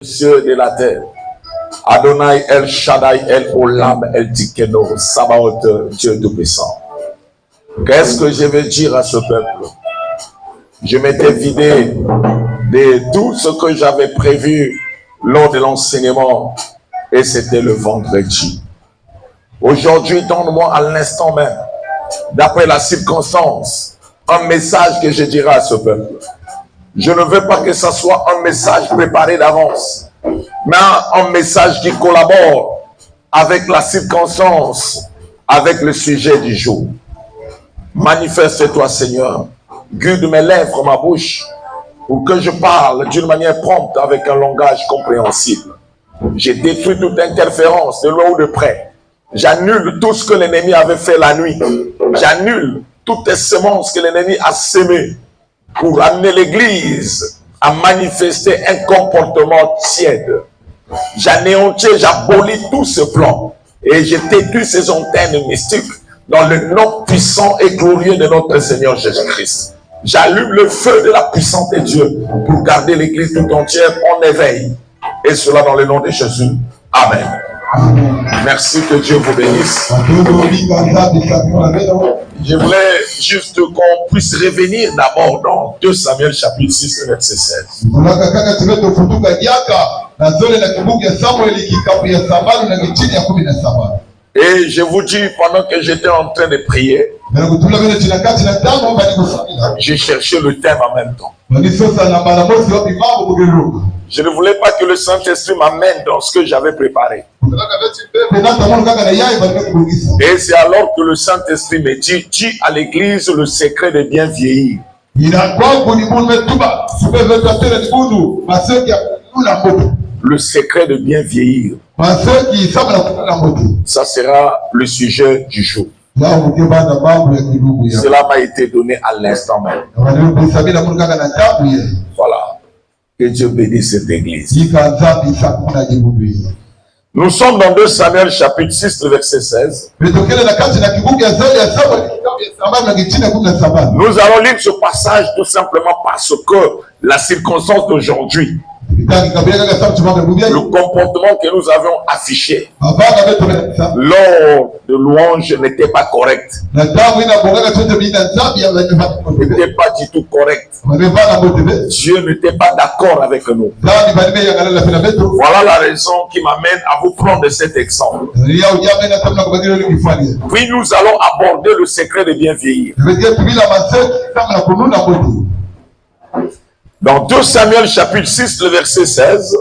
Cieux de la terre. Adonai El Shaddai El Olam El Tikeno Sabaoth, Dieu Tout-Puissant. Qu'est-ce que je vais dire à ce peuple? Je m'étais vidé de tout ce que j'avais prévu lors de l'enseignement et c'était le vendredi. Aujourd'hui, donne-moi à l'instant même, d'après la circonstance, un message que je dirai à ce peuple. Je ne veux pas que ce soit un message préparé d'avance, mais un message qui collabore avec la circonstance, avec le sujet du jour. Manifeste-toi, Seigneur. Guide mes lèvres, ma bouche, pour que je parle d'une manière prompte avec un langage compréhensible. J'ai détruit toute interférence de loin ou de près. J'annule tout ce que l'ennemi avait fait la nuit. J'annule toutes les semences que l'ennemi a sémées pour amener l'Église à manifester un comportement tiède. J'anéantis, j'abolis tout ce plan et je détruis ces antennes mystiques dans le nom puissant et glorieux de notre Seigneur Jésus-Christ. J'allume le feu de la puissance de Dieu pour garder l'Église tout entière en éveil. Et cela dans le nom de Jésus. Amen. Merci, que Dieu vous bénisse. Je voulais juste qu'on puisse revenir d'abord dans 2 Samuel chapitre 6, verset 16. Et je vous dis, pendant que j'étais en train de prier, j'ai cherché le thème en même temps. Je ne voulais pas que le Saint-Esprit m'amène dans ce que j'avais préparé. Et c'est alors que le Saint-Esprit me dit, dis à l'Église le secret de bien vieillir. Le secret de bien vieillir. Ça sera le sujet du jour. Cela m'a été donné à l'instant même. Voilà. Que Dieu bénisse cette église. Nous sommes dans 2 Samuel chapitre 6, verset 16. Nous allons lire ce passage tout simplement parce que la circonstance d'aujourd'hui, le comportement que nous avions affiché lors de louange n'était pas correct. N'était pas du tout correct. Dieu n'était pas d'accord avec nous. Voilà la raison qui m'amène à vous prendre cet exemple. Puis nous allons aborder le secret de bien vieillir. Dans 2 Samuel chapitre 6, le verset 16.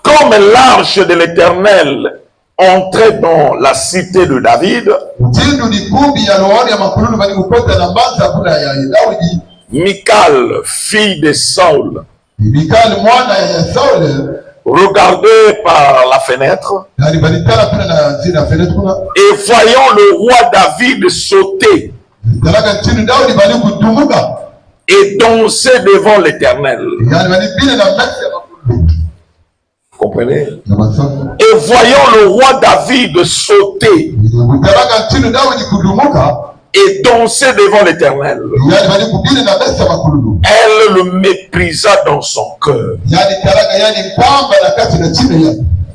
Comme l'arche de l'Éternel entrait dans la cité de David, Michal, fille de Saul, regardait par la fenêtre et voyant le roi David sauter et danser devant l'Éternel. Comprenez? Et voyant le roi David sauter et danser devant l'Éternel, elle le méprisa dans son cœur.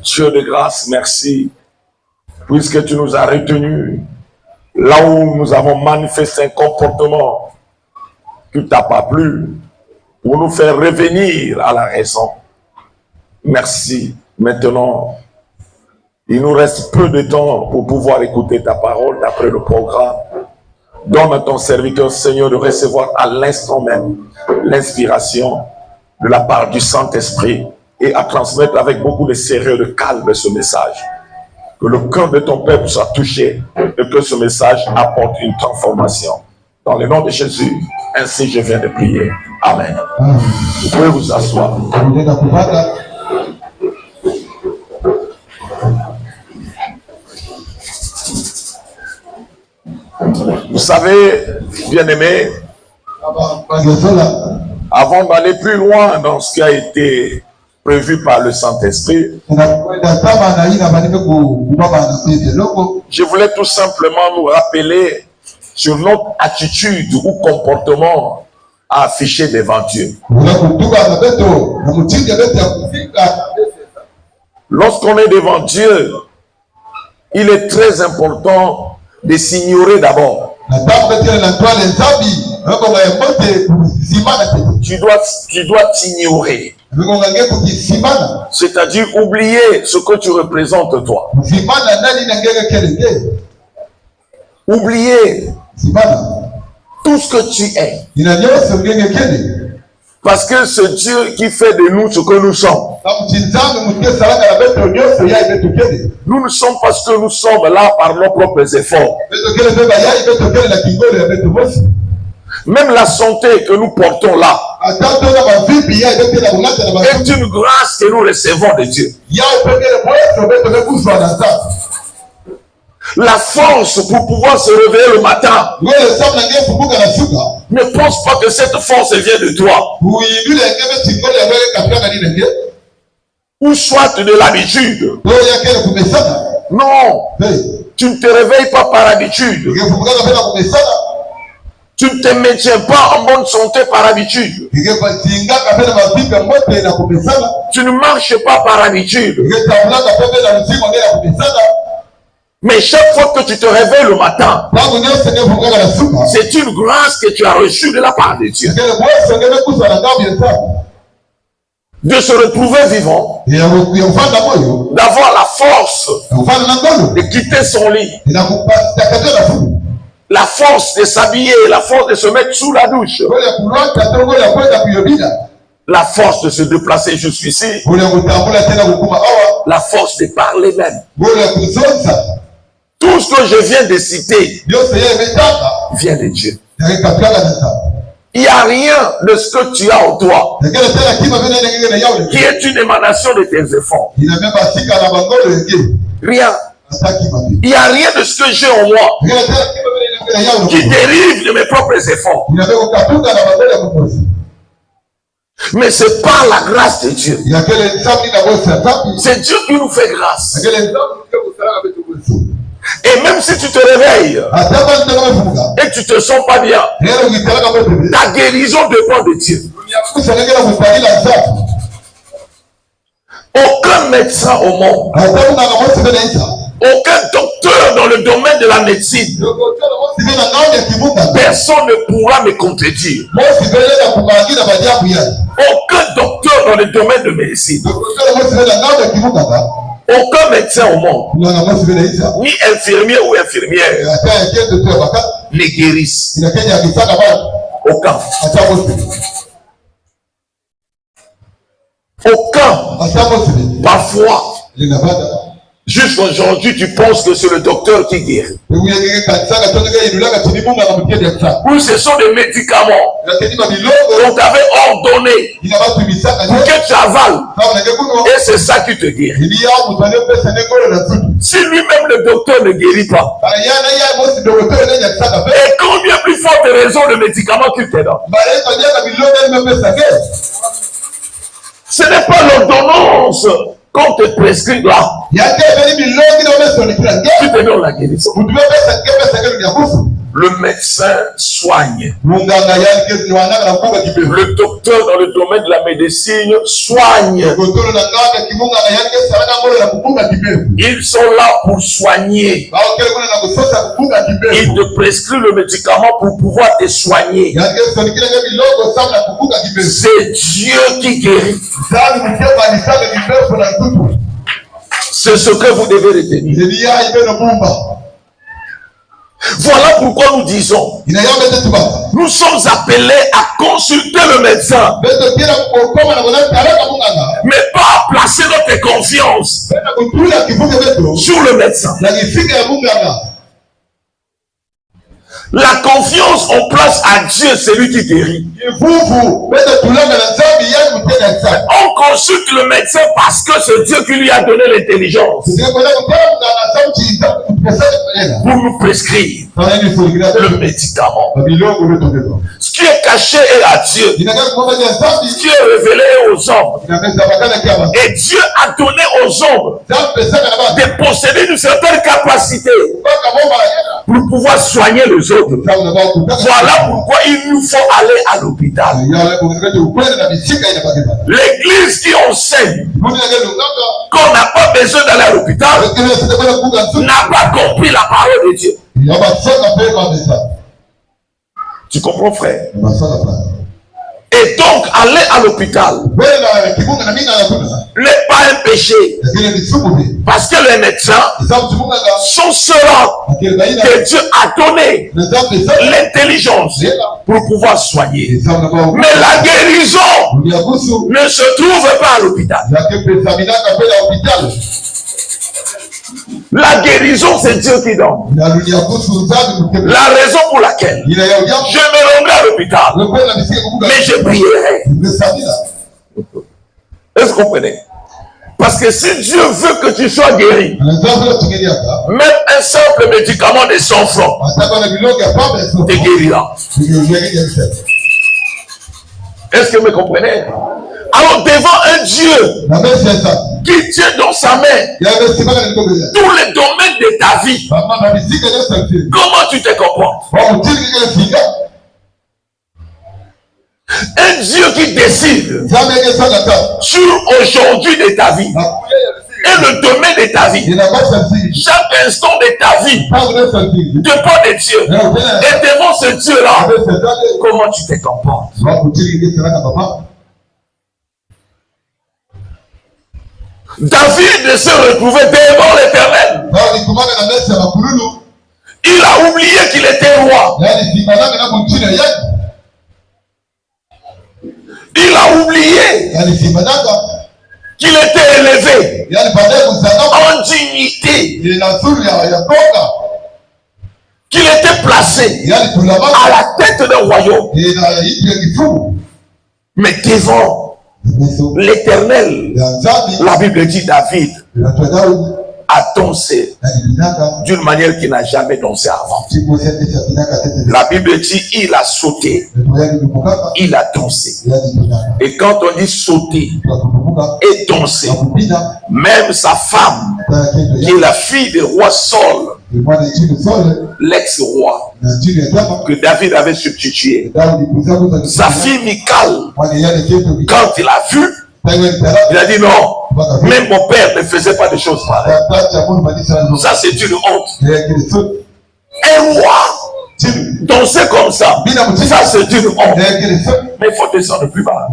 Dieu de grâce, merci, puisque tu nous as retenus là où nous avons manifesté un comportement qui ne t'a pas plu, pour nous faire revenir à la raison. Merci. Maintenant, il nous reste peu de temps pour pouvoir écouter ta parole d'après le programme. Donne à ton serviteur, Seigneur, de recevoir à l'instant même l'inspiration de la part du Saint-Esprit et à transmettre avec beaucoup de sérieux et de calme ce message. Que le cœur de ton peuple soit touché et que ce message apporte une transformation. Dans le nom de Jésus, ainsi je viens de prier. Amen. Vous pouvez vous asseoir. Vous savez, bien-aimés, avant d'aller plus loin dans ce qui a été prévu par le Saint-Esprit, je voulais tout simplement nous rappeler sur notre attitude ou comportement à afficher devant Dieu. Lorsqu'on est devant Dieu, il est très important de s'ignorer d'abord. Tu dois t'ignorer. C'est-à-dire oublier ce que tu représentes toi. Oublier tout ce que tu es. Parce que c'est Dieu qui fait de nous ce que nous sommes. Nous ne sommes pas ce que nous sommes là par nos propres efforts. Même la santé que nous portons là est une grâce que nous recevons de Dieu. La force pour pouvoir se réveiller le matin, ne pense pas que cette force vient de toi. Ou soit de l'habitude. Non, tu ne te réveilles pas par habitude. Tu ne te maintiens pas en bonne santé par habitude. Tu ne marches pas par habitude. Mais chaque fois que tu te réveilles le matin, c'est une grâce que tu as reçue de la part de Dieu. De se retrouver vivant, d'avoir la force de quitter son lit, la force de s'habiller, la force de se mettre sous la douche, la force de se déplacer jusqu'ici, la force de parler même. Tout ce que je viens de citer vient de Dieu. Il n'y a rien de ce que tu as en toi qui est une émanation de tes efforts. Rien. Il n'y a rien de ce que j'ai en moi qui dérive de mes propres efforts. Mais c'est par la grâce de Dieu. C'est Dieu qui nous fait grâce. Et même si tu te réveilles et tu te sens pas bien, ta guérison dépend de Dieu. Aucun médecin au monde, aucun docteur dans le domaine de la médecine, personne ne pourra me contredire. Aucun docteur dans le domaine de médecine, aucun médecin au monde, ni infirmier ou infirmière, ne guérissent. Aucun. Aucun. Parfois, jusqu'aujourd'hui, tu penses que c'est le docteur qui guérit. Oui, ce sont des médicaments qu'on t'avait ordonné pour que tu avales. Et c'est ça qui te guérit. Si lui-même le docteur ne guérit pas, et combien plus forte raison le médicament qu'il te donne? Ce n'est pas l'ordonnance qu'on te prescrit là. Tu te donnes la guérison. Le médecin soigne. Le docteur dans le domaine de la médecine soigne. Ils sont là pour soigner. Ils te prescrivent le médicament pour pouvoir te soigner. C'est Dieu qui guérit. C'est ce que vous devez retenir. Voilà pourquoi nous disons, nous sommes appelés à consulter le médecin, mais pas à placer notre confiance sur le médecin. La confiance on place à Dieu, c'est lui qui guérit. On consulte le médecin parce que c'est Dieu qui lui a donné l'intelligence pour nous prescrire le médicament. Ce qui est caché est à Dieu. Ce qui est révélé aux hommes. Et Dieu a donné aux hommes de posséder une certaine capacité pour pouvoir soigner les autres. Voilà pourquoi il nous faut aller à l'hôpital. L'église qui enseigne qu'on n'a pas besoin d'aller à l'hôpital n'a pas compris la parole de Dieu. Tu comprends, frère? Et donc, aller à l'hôpital n'est pas un péché. Parce que les médecins sont ceux-là que Dieu a donné l'intelligence pour pouvoir soigner. Mais la guérison ne se trouve pas à l'hôpital. La guérison, c'est Dieu qui donne. La raison pour laquelle je me rendrai à l'hôpital, mais je prierai. Est-ce que vous comprenez? Parce que si Dieu veut que tu sois guéri, même un simple médicament de 100 francs te guérira. Est-ce que vous me comprenez? Alors devant un Dieu qui tient dans sa main tous les domaines de ta vie, comment tu te comportes? Un Dieu qui décide sur aujourd'hui de ta vie et le domaine de ta vie, chaque instant de ta vie dépend de Dieu. Et devant ce Dieu-là, comment tu te comportes? David s'est retrouvé devant l'Éternel. Il a oublié qu'il était roi. Il a oublié qu'il était élevé en dignité, qu'il était placé à la tête d'un royaume. Mais devant l'Éternel, la Bible dit David a dansé d'une manière qu'il n'a jamais dansé avant. La Bible dit il a sauté, il a dansé. Et quand on dit sauter et danser, même sa femme, qui est la fille du roi Saul, l'ex-roi que David avait substitué, sa fille Michal, quand il a vu, il a dit non, même mon père ne faisait pas de choses pareilles. Ça c'est une honte. Un roi danser comme ça, ça c'est une honte. Mais il faut descendre plus bas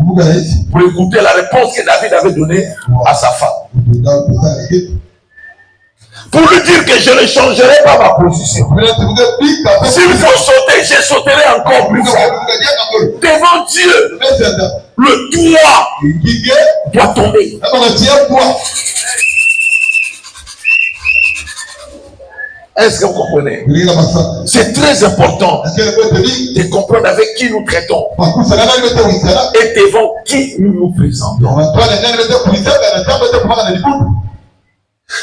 pour écouter la réponse que David avait donnée à sa femme. Pour lui dire que je ne changerai pas ma position. S'il faut sauter, je sauterai encore plus fort. Devant Dieu, le toit doit tomber. Est-ce que vous comprenez? C'est très important de comprendre avec qui nous traitons et devant qui nous nous présentons.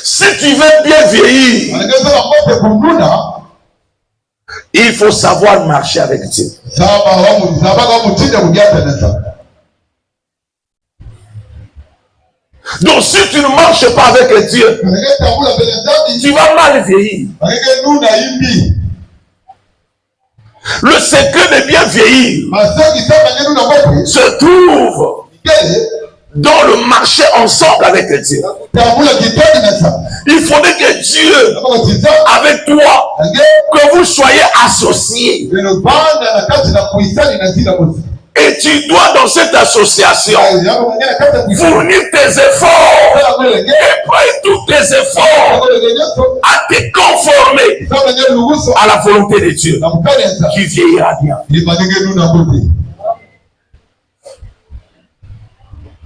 Si tu veux bien vieillir, il faut savoir marcher avec Dieu. Donc si tu ne marches pas avec Dieu, tu vas mal vieillir. Le secret de bien vieillir se trouve dans le marché ensemble avec Dieu. Il faudrait que Dieu, avec toi, que vous soyez associés. Et tu dois dans cette association fournir tes efforts et prendre tous tes efforts à te conformer à la volonté de Dieu qui vieillira bien.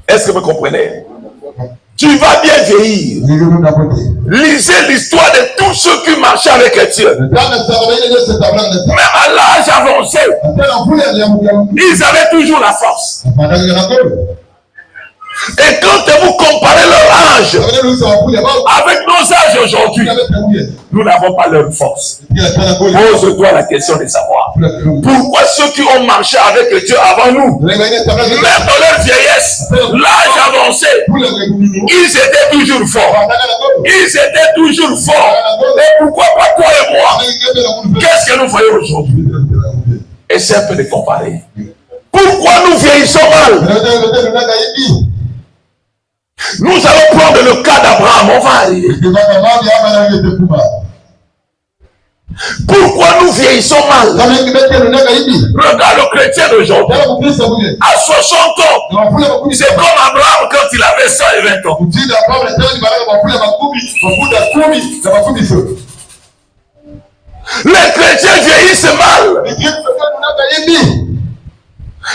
Est-ce que vous comprenez? Tu vas bien vieillir. Lisez l'histoire de tous ceux qui marchaient avec Dieu. Même à l'âge avancé, ils avaient toujours la force. Et quand vous comparez leur âge avec nos âges aujourd'hui, nous n'avons pas leur force. Pose-toi la question de savoir pourquoi ceux qui ont marché avec Dieu avant nous, même dans leur vieillesse, l'âge avancé, ils étaient toujours forts. Ils étaient toujours forts. Et pourquoi pas toi et moi? Qu'est-ce que nous voyons aujourd'hui? Essaie un peu de comparer. Pourquoi nous vieillissons mal? Nous allons prendre le cas d'Abraham, on va arriver. Pourquoi nous vieillissons mal? Regarde le chrétien d'aujourd'hui. À 60 ans, c'est comme Abraham quand il avait 120 ans. Les chrétiens vieillissent mal.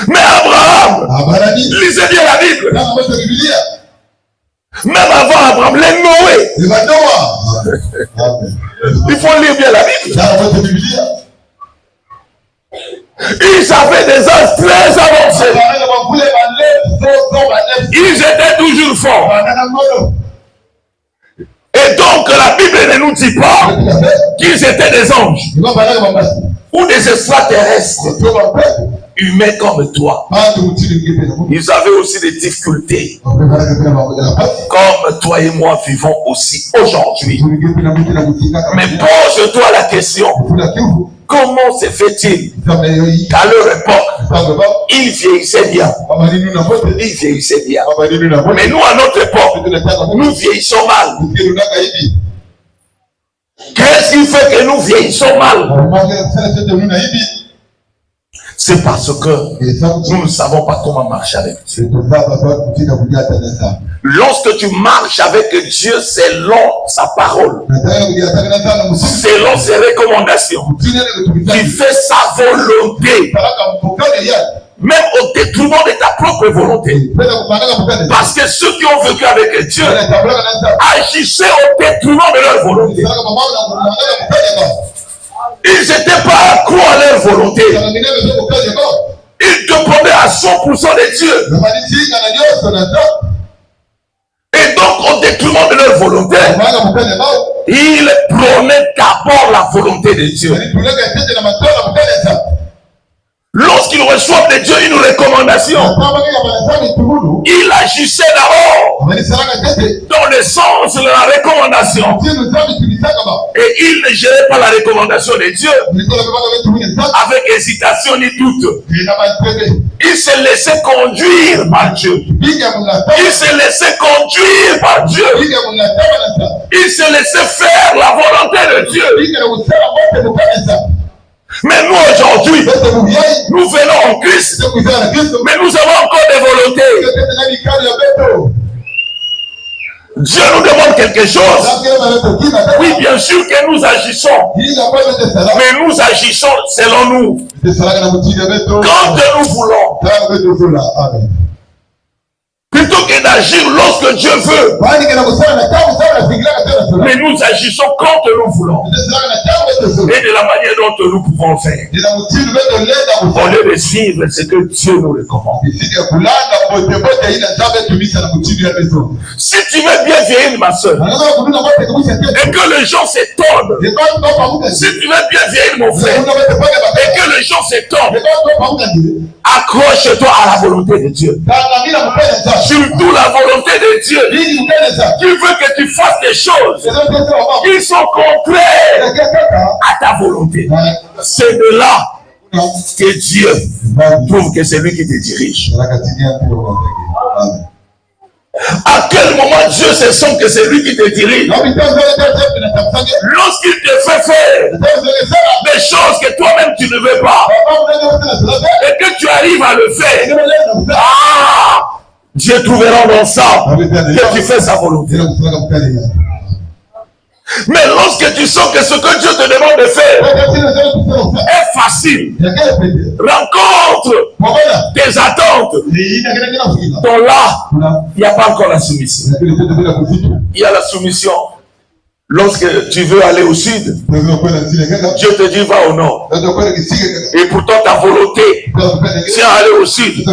Mais Abraham, lisez bien la Bible. Même avant Abraham, les Noé. Il faut lire bien la Bible. Ils avaient des âges très avancés. Ils étaient toujours forts. Et donc la Bible ne nous dit pas qu'ils étaient des anges ou des extraterrestres humains comme toi. Ils avaient aussi des difficultés comme toi et moi vivons aussi aujourd'hui. Mais pose-toi la question, comment se fait-il qu'à leur époque, ils vieillissaient bien? Ils vieillissaient bien. Mais nous, à notre époque, nous vieillissons mal. Qu'est-ce qui fait que nous vieillissons mal? C'est parce que nous ne savons pas comment marcher avec Dieu. Lorsque tu marches avec Dieu, selon sa parole, selon ses recommandations, tu fais sa volonté, même au détriment de ta propre volonté. Parce que ceux qui ont vécu avec Dieu agissaient au détriment de leur volonté. Ils n'étaient pas accros à leur volonté. Ils dépendaient à 100% de Dieu. Et donc, au détriment de leur volonté, ils prenaient d'abord la volonté de Dieu. Lorsqu'ils reçoivent de Dieu une recommandation, il agissait d'abord dans le sens de la recommandation. Et il ne gérait pas la recommandation de Dieu avec hésitation ni doute. Il se laissait conduire par Dieu. Il se laissait conduire par Dieu. Il se laissait faire la volonté de Dieu. Mais nous aujourd'hui, nous venons en Christ, mais nous avons encore des volontés. Dieu nous demande quelque chose. Oui, bien sûr que nous agissons, mais nous agissons selon nous. Quand nous voulons. Plutôt que d'agir lorsque Dieu veut. Mais nous agissons quand nous voulons. Et de la manière dont nous pouvons faire. Au lieu de suivre ce que Dieu nous recommande. Si tu veux bien vieillir, ma soeur, et que les gens s'étonnent. Si tu veux bien vieillir, mon frère, et que les gens s'étonnent, accroche-toi à la volonté de Dieu. Surtout la volonté de Dieu. Tu veux que tu fasses des choses qui sont contraires à ta volonté. C'est de là que Dieu trouve que c'est lui qui te dirige. À quel moment Dieu se sent que c'est lui qui te dirige? Lorsqu'il te fait faire des choses que toi-même tu ne veux pas et que tu arrives à le faire, Dieu trouvera dans ça que tu fais sa volonté. Mais lorsque tu sens que ce que Dieu te demande de faire est facile, rencontre tes attentes, donc là, il n'y a pas encore la soumission. Il y a la soumission Lorsque tu veux aller au sud, Dieu te dit va au nord. Et pourtant ta volonté, c'est aller au sud.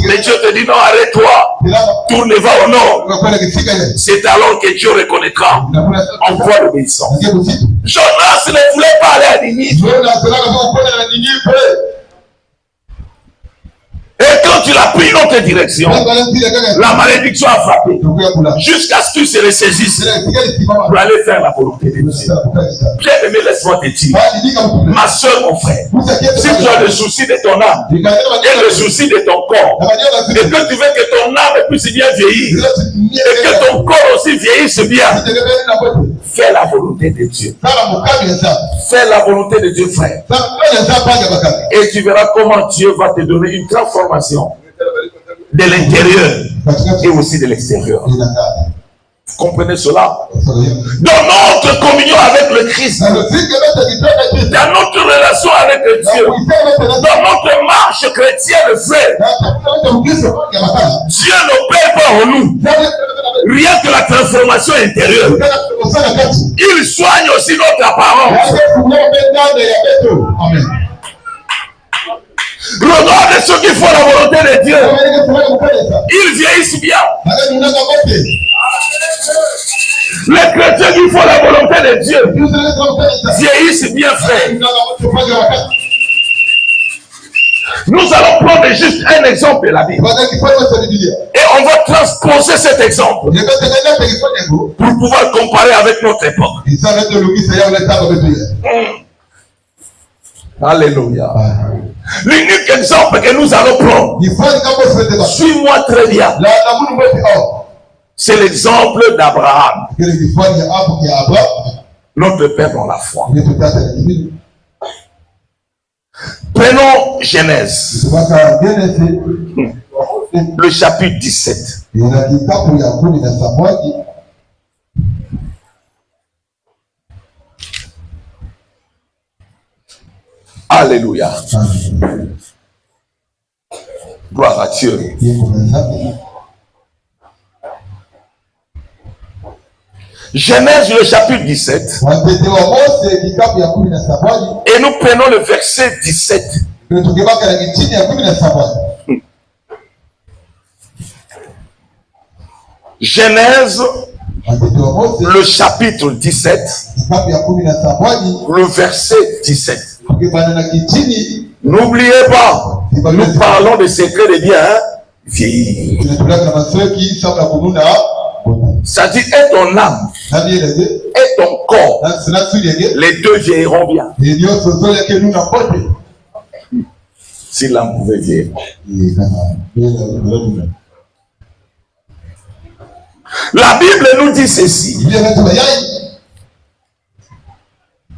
Mais Dieu te dit non, arrête-toi. Tourne et va au nord. C'est alors que Dieu reconnaîtra en voie d'obéissance. Jonas ne voulait pas aller à Ninive. Et quand tu l'as pris une autre direction, la malédiction a frappé. Jusqu'à ce que tu se ressaisisses pour aller faire la volonté de Dieu. Bien-aimé, laisse-moi te dire, ma soeur, mon frère, si tu as le souci de ton âme et le souci de ton corps, et que tu veux que ton âme puisse bien vieillir, et que ton corps aussi vieillisse bien, fais la volonté de Dieu. Fais la volonté de Dieu, frère. Et tu verras comment Dieu va te donner une transformation de l'intérieur et aussi de l'extérieur. Vous comprenez cela? Dans notre communion avec le Christ, dans notre relation avec Dieu, dans notre marche chrétienne, frère, Dieu n'opère pas en nous rien que la transformation intérieure. Il soigne aussi notre apparence. Amen. Regarde ceux qui font la volonté de Dieu. Ils vieillissent bien. Les chrétiens qui font la volonté de Dieu vieillissent bien, frère. Nous allons prendre juste un exemple de la Bible. Et on va transposer cet exemple pour pouvoir comparer avec notre époque. Alléluia. L'unique exemple que nous allons prendre, suis-moi très bien, c'est l'exemple d'Abraham, notre père dans la foi. Prenons Genèse, le chapitre 17. Alléluia. Gloire à Dieu. Genèse, le chapitre 17. Et nous prenons le verset 17. Genèse, le chapitre 17. Le verset 17. N'oubliez pas, nous parlons des secrets de bien vieillir. Ça dit, et ton âme et ton corps, les deux vieilliront bien. Si l'âme pouvait vieillir. La Bible nous dit ceci.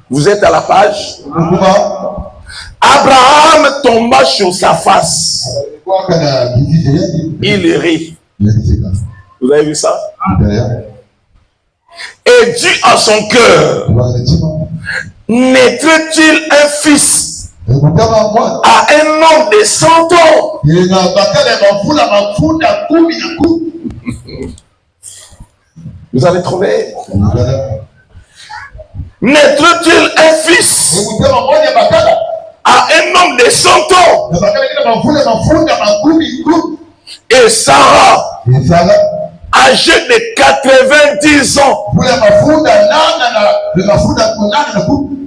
Vous êtes à la page. Abraham tomba sur sa face. Il rit. Vous avez vu ça? Et dit à son cœur, naîtrait-il un fils à un homme de 100 ans? Vous avez trouvé? Naîtrait-il un fils à un homme de 100 ans? Et Sarah, âgée de 90 ans,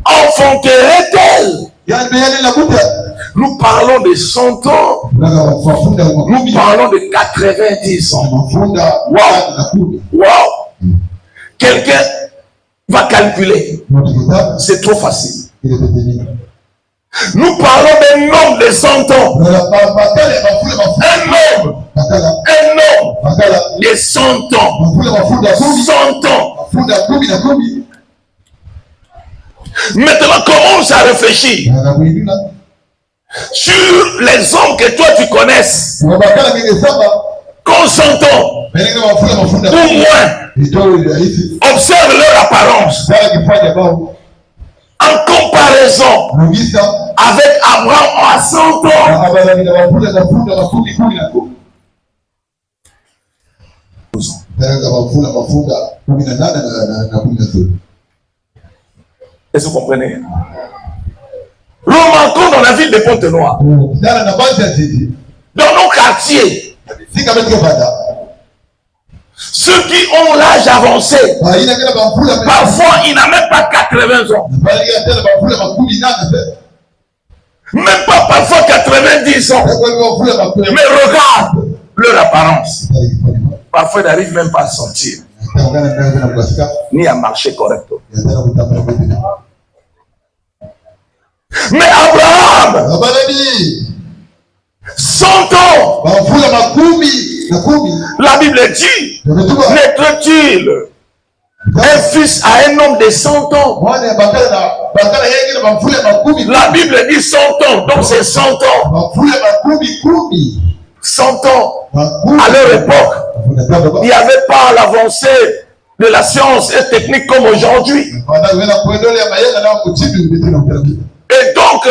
enfanterait-elle? Nous parlons de 100 ans. Nous parlons de 90 ans. Wow. Wow. Quelqu'un va calculer. C'est trop facile. Nous parlons d'un homme de 100 ans. Un homme de 100 ans. 100 ans. Maintenant, commence à réfléchir sur les hommes que toi tu connaisses. Qu'on s'entend. Ou moins. Observe leur apparence. En comparaison avec Abraham à 100 ans. Est-ce que vous comprenez? Remarquons dans la ville de Pointe-Noire, dans nos quartiers, ceux qui ont l'âge avancé, parfois ils n'ont même pas 80 ans. Même pas parfois 90 ans. Mais regarde leur apparence. Parfois ils n'arrivent même pas à sortir, ni à marcher correctement. Mais Abraham, 100 ans, la Bible dit, naîtra-t-il un fils à un homme de 100 ans? La Bible dit 100 ans, donc c'est 100 ans. 100 ans, à leur époque, il n'y avait pas l'avancée de la science et technique comme aujourd'hui. Et donc,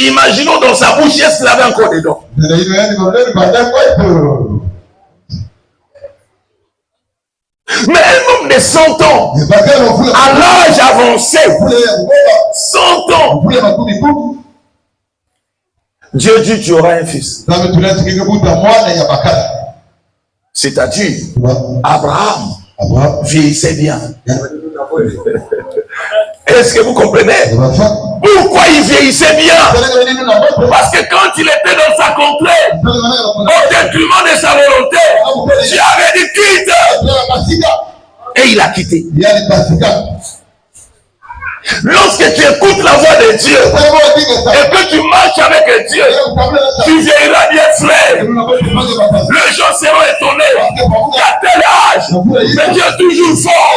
imaginons dans sa bouche, est-ce qu'il avait encore des dents? Mais un homme de 100 ans, à l'âge avancé, 100 ans, Dieu dit tu auras un fils. C'est-à-dire, Abraham vieillissait bien. Est-ce que vous comprenez? Pourquoi il vieillissait bien? Parce que quand il était dans sa contrée, au détriment de sa volonté, Dieu avait dit quitte. Et il a quitté. Lorsque tu écoutes la voix de Dieu et que tu marches avec Dieu, tu vieilliras bien, frère. Les gens seront étonnés. À tel âge, mais Dieu est toujours fort.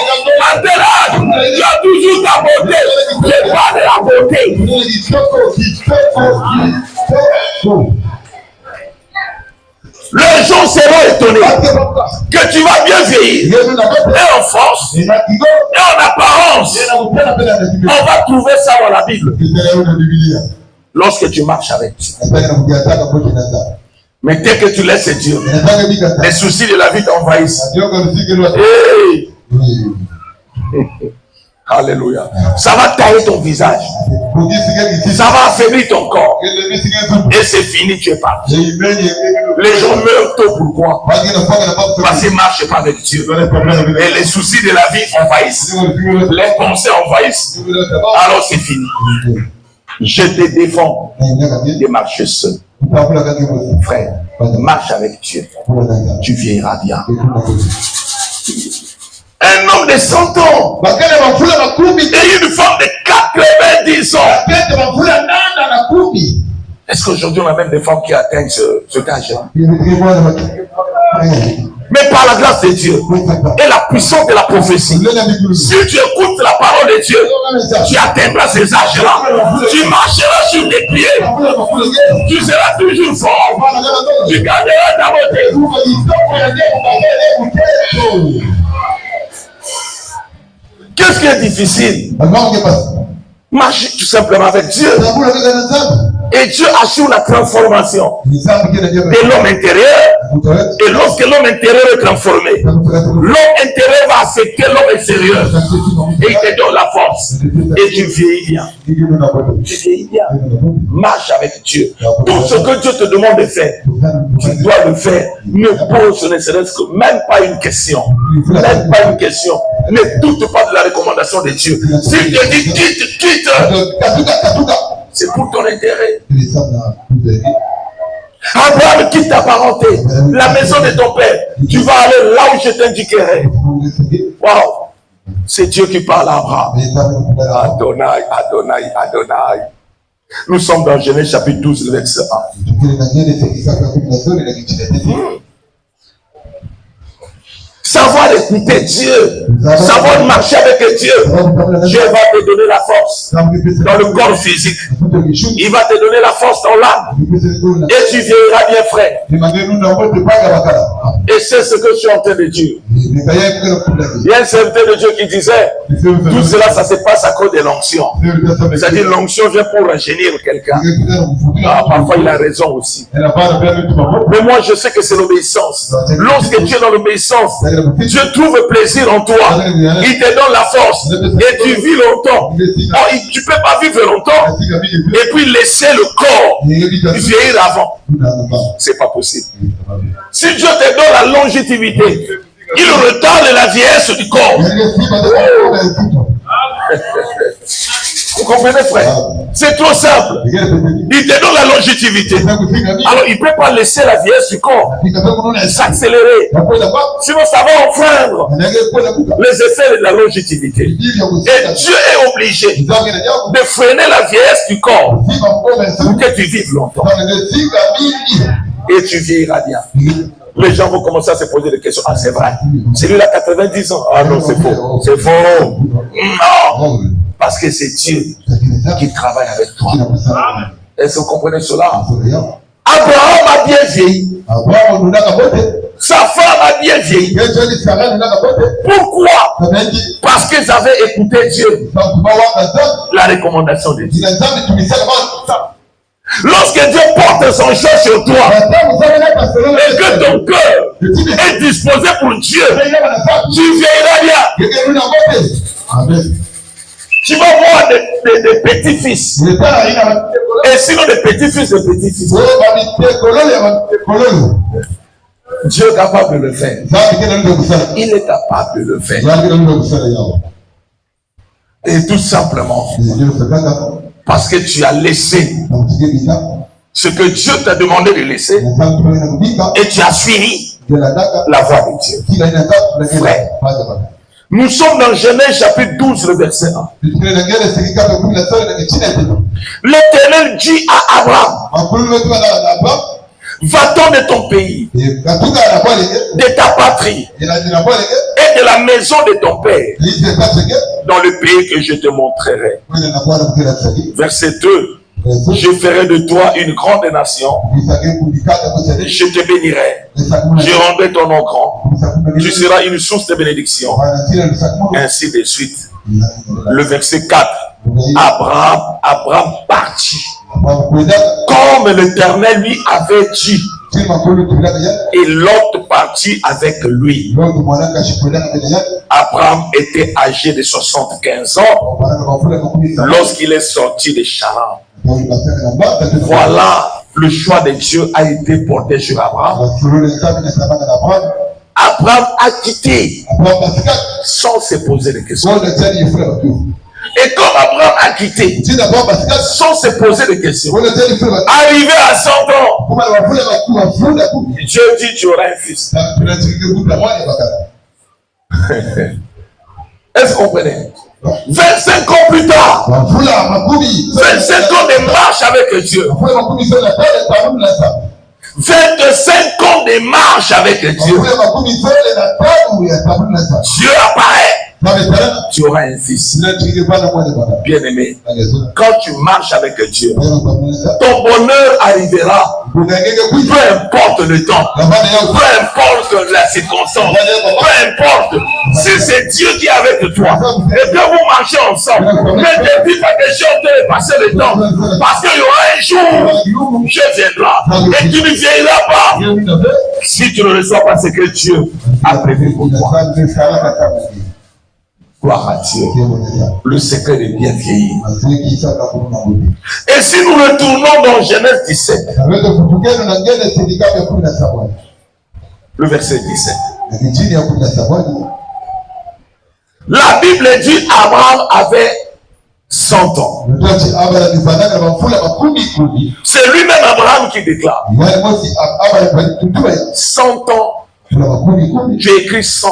À tel âge, Dieu a toujours ta beauté. Je parle de la beauté. Les gens seront étonnés que tu vas bien vieillir. Et en force, et en apparence, on va trouver ça dans la Bible. Lorsque tu marches avec Dieu. Mais dès que tu laisses Dieu, les soucis de la vie t'envahissent. Hey. Alléluia. Ça va tailler ton visage. Ça va affaiblir ton corps. Et c'est fini, tu es parti. Les gens meurent tôt. Pourquoi? Parce qu'ils ne marchent pas avec Dieu. Et les soucis de la vie envahissent. Les pensées envahissent. Alors c'est fini. Je te défends de marcher seul. Frère, marche avec Dieu. Tu vieilliras bien. Un homme de 100 ans et une femme de 90 ans. Est-ce qu'aujourd'hui on a même des femmes qui atteignent cet âge-là? Mais par la grâce de Dieu et la puissance de la prophétie, si tu écoutes la parole de Dieu, tu atteindras ces âges-là. Tu marcheras sur tes pieds. Tu seras toujours fort. Tu garderas ta beauté. Qu'est-ce qui est difficile? Marcher tout simplement avec Dieu. Et Dieu assure la transformation de l'homme intérieur. Et lorsque l'homme intérieur est transformé, l'homme intérieur va affecter l'homme extérieur. Et il te donne la force. Et tu vieillis bien. Tu vieillis bien. Marche avec Dieu. Tout ce que Dieu te demande de faire, tu dois le faire. Ne pose ne serait-ce que même pas une question. Même pas une question. Ne doute pas de la recommandation de Dieu. S'il te dit quitte, quitte. C'est pour ton intérêt. Abraham, quitte ta parenté, la maison de ton père. Tu vas aller là où je t'indiquerai. Wow. C'est Dieu qui parle à Abraham. Adonai, Adonai, Adonai. Nous sommes dans Genèse chapitre 12, le verset 1. Savoir écouter Dieu, savoir marcher avec Dieu. Dieu va te donner la force dans le corps physique. Il va te donner la force dans l'âme. Et tu vieilliras bien, frère. Et c'est ce que je suis en train de dire. Il y a un serviteur de Dieu qui disait, tout cela, ça se passe à cause de l'onction. C'est-à-dire, l'onction vient pour rajeunir quelqu'un. Ah, parfois, il a raison aussi. Mais moi, je sais que c'est l'obéissance. Lorsque tu es dans l'obéissance, Dieu trouve plaisir en toi. Il te donne la force. Et tu vis longtemps. Oh, tu ne peux pas vivre longtemps et puis laisser le corps vieillir avant. C'est pas possible. Si Dieu te donne la longévité, il retarde la vieillesse du corps. Vous comprenez, frère? C'est trop simple. Il te donne la longévité. Alors, il ne peut pas laisser la vieillesse du corps s'accélérer. Sinon, ça va enfreindre les effets de la longévité. Et Dieu est obligé de freiner la vieillesse du corps pour que tu vives longtemps. Et tu vieilliras bien. Les gens vont commencer à se poser des questions. Ah, c'est vrai. Celui-là, 90 ans. Ah non, c'est faux. C'est faux. Non. Parce que c'est Dieu qui travaille avec toi. Est-ce que vous comprenez cela? Abraham a bien vieilli. Sa femme a bien vieilli. Pourquoi? Parce qu'ils avaient écouté Dieu. La recommandation de Dieu. Lorsque Dieu porte son choix sur toi et que ton cœur est disposé pour Dieu, tu vieilliras bien. Amen. Tu vas voir des petits-fils. Et sinon des petits-fils de petits-fils. Dieu est capable de le faire. Il est capable de le faire. Et tout simplement parce que tu as laissé ce que Dieu t'a demandé de laisser et tu as suivi la voie de Dieu. Frère, nous sommes dans Genèse chapitre 12, le verset 1. L'Éternel dit à Abraham, va-t'en de ton pays, de ta patrie et de la maison de ton père, dans le pays que je te montrerai. Verset 2. Je ferai de toi une grande nation. Je te bénirai. Je rendrai ton nom grand. Tu seras une source de bénédiction. Ainsi de suite. Le verset 4. Abraham partit. Comme l'Éternel lui avait dit. Et Lot partit avec lui. Abraham était âgé de 75 ans lorsqu'il est sorti de Charan. Voilà, le choix de Dieu a été porté sur Abraham. Abraham a quitté sans se poser de questions. Et comme Abraham a quitté sans se poser de questions, arrivé à 100 ans, Dieu dit tu auras un fils. Est-ce que vous comprenez? 25 ans plus tard, 25 ans de marche avec Dieu, 25 ans de marche avec Dieu, Dieu apparaît. Tu auras un fils. Bien aimé, quand tu marches avec Dieu, ton bonheur arrivera. Peu importe le temps, peu importe la circonstance, peu importe. Si c'est Dieu qui est avec toi et que vous marchez ensemble, ne te dis pas que je vais passer le temps, parce qu'il y aura un jour, je viendrai et tu ne vieilliras pas si tu ne reçois pas ce que Dieu a prévu pour toi. Gloire à Dieu. Le secret de bien vieillir. Et si nous retournons dans Genèse 17, le verset 17. La Bible dit Abraham avait 100 ans. C'est lui-même Abraham qui déclare 100 ans. J'ai écrit 100.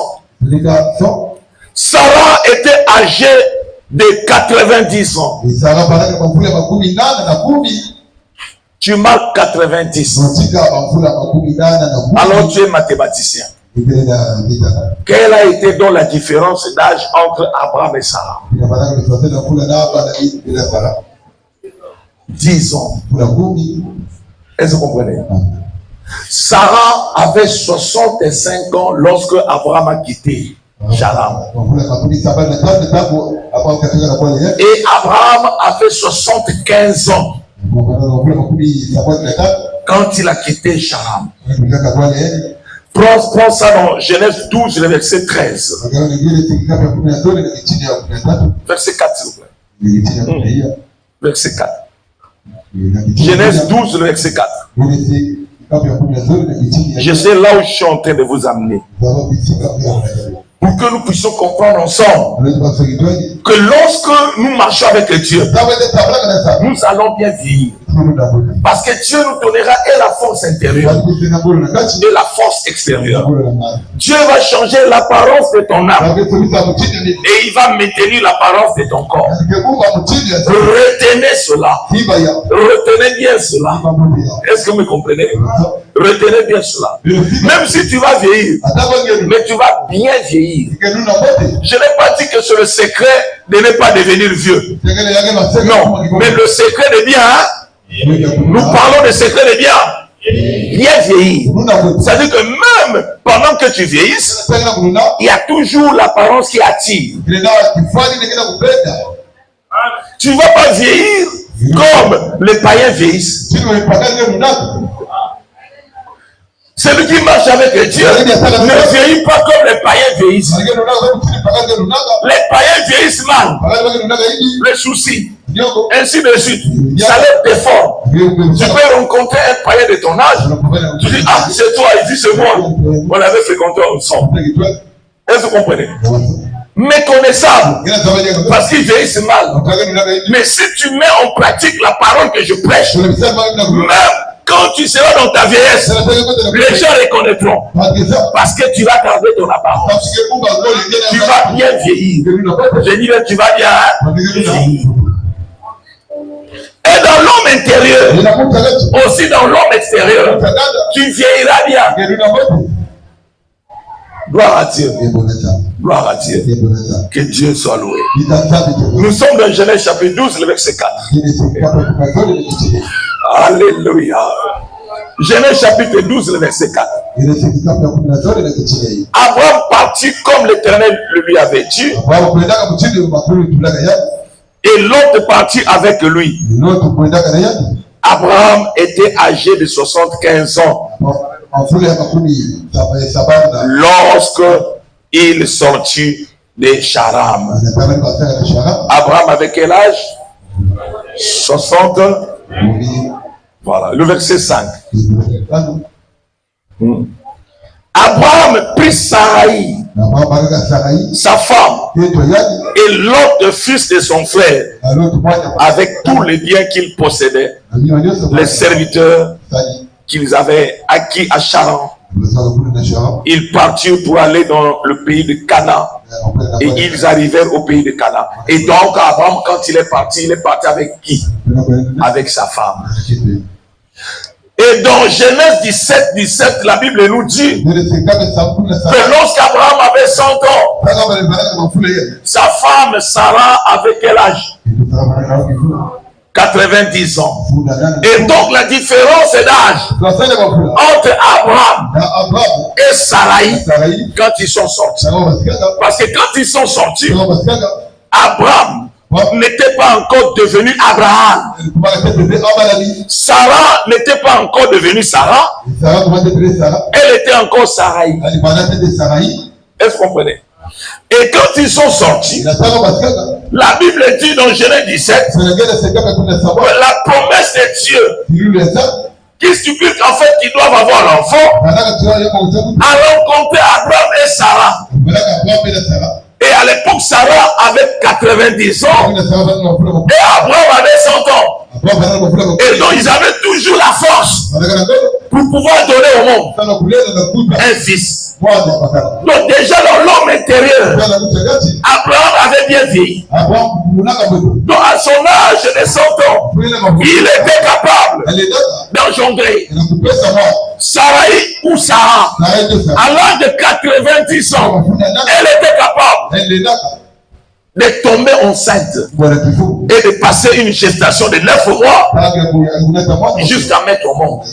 Sarah était âgée de 90 ans. Tu marques 90. Alors tu es mathématicien. Quelle a été donc la différence d'âge entre Abraham et Sarah? 10 ans. Est-ce que vous comprenez? Sarah avait 65 ans lorsque Abraham a quitté Charan. Et Abraham avait 75 ans quand il a quitté Charan. Prends ça dans Genèse 12, le verset 13. Verset 4, s'il vous plaît. Verset 4. Genèse 12, le verset 4. Je sais là où je suis en train de vous amener. Pour que nous puissions comprendre ensemble que lorsque nous marchons avec Dieu, nous allons bien vivre. Parce que Dieu nous donnera et la force intérieure et la force extérieure. Dieu va changer l'apparence de ton âme et il va maintenir l'apparence de ton corps. Retenez cela. Retenez bien cela. Est-ce que vous me comprenez? Retenez bien cela. Même si tu vas vieillir, mais tu vas bien vieillir. Je n'ai pas dit que c'est le secret de ne pas devenir vieux. Non, mais le secret de bien, nous parlons de secret de bien vieillir. C'est-à-dire que même pendant que tu vieillisses, il y a toujours l'apparence qui attire. Tu ne vas pas vieillir comme les païens vieillissent. Celui qui marche avec Dieu ne vieillit pas comme les païens vieillissent. Les païens vieillissent mal. Les soucis. Ainsi de suite. Ça les déforme. Tu peux rencontrer un païen de ton âge. Tu dis, ah, c'est toi. Il dit, c'est moi. On avait fréquenté ensemble. Est-ce que vous comprenez? Méconnaissable. Parce qu'ils vieillissent mal. Mais si tu mets en pratique la parole que je prêche, même quand tu seras dans ta vieillesse, les gens reconnaîtront. Parce que tu vas garder ton apparence. Tu vas bien vieillir. Je dis, tu vas bien vieillir. Et dans l'homme intérieur, aussi dans l'homme extérieur, tu vieilliras bien. Gloire à Dieu. Gloire à Dieu. Que Dieu soit loué. Nous sommes dans Genèse chapitre 12, le verset 4. Alléluia. Genèse chapitre 12, le verset 4. Abraham partit comme l'Éternel le lui avait dit. Et l'autre partit avec lui. Abraham était âgé de 75 ans lorsque il sortit de Charan. Abraham avait quel âge? 60. Voilà, le verset 5. Abraham prit Sarai, sa femme, et l'autre fils de son frère, avec tous les biens qu'il possédait, les serviteurs qu'ils avaient acquis à Charan. Ils partirent pour aller dans le pays de Canaan. Et ils arrivèrent au pays de Canaan. Et donc Abraham, quand il est parti avec qui? Avec sa femme. Et dans Genèse 17, la Bible nous dit que lorsqu'Abraham avait 100 ans, sa femme Sarah avait quel âge? 90 ans. Et donc la différence d'âge entre Abraham et Sarai quand ils sont sortis. Parce que quand ils sont sortis, Abraham n'était pas encore devenu Abraham. Sarah n'était pas encore devenue Sarah. Elle était encore Sarai. Est-ce que vous comprenez? Et quand ils sont sortis, la Bible dit dans Genèse 17 que la promesse de Dieu qui stipule qu'en fait ils doivent avoir l'enfant a rencontré Abraham et Sarah. Et à l'époque, Sarah avait 90 ans et Abraham avait 100 ans. Et donc ils avaient toujours la force pour pouvoir donner au monde un fils. Donc déjà dans l'homme intérieur, Abraham avait bien vieilli. Donc à son âge de 100 ans, il était capable d'engendrer. Sarai ou Sarah, à l'âge de 90 ans, elle était capable de tomber enceinte et de passer une gestation de 9 mois jusqu'à mettre au monde.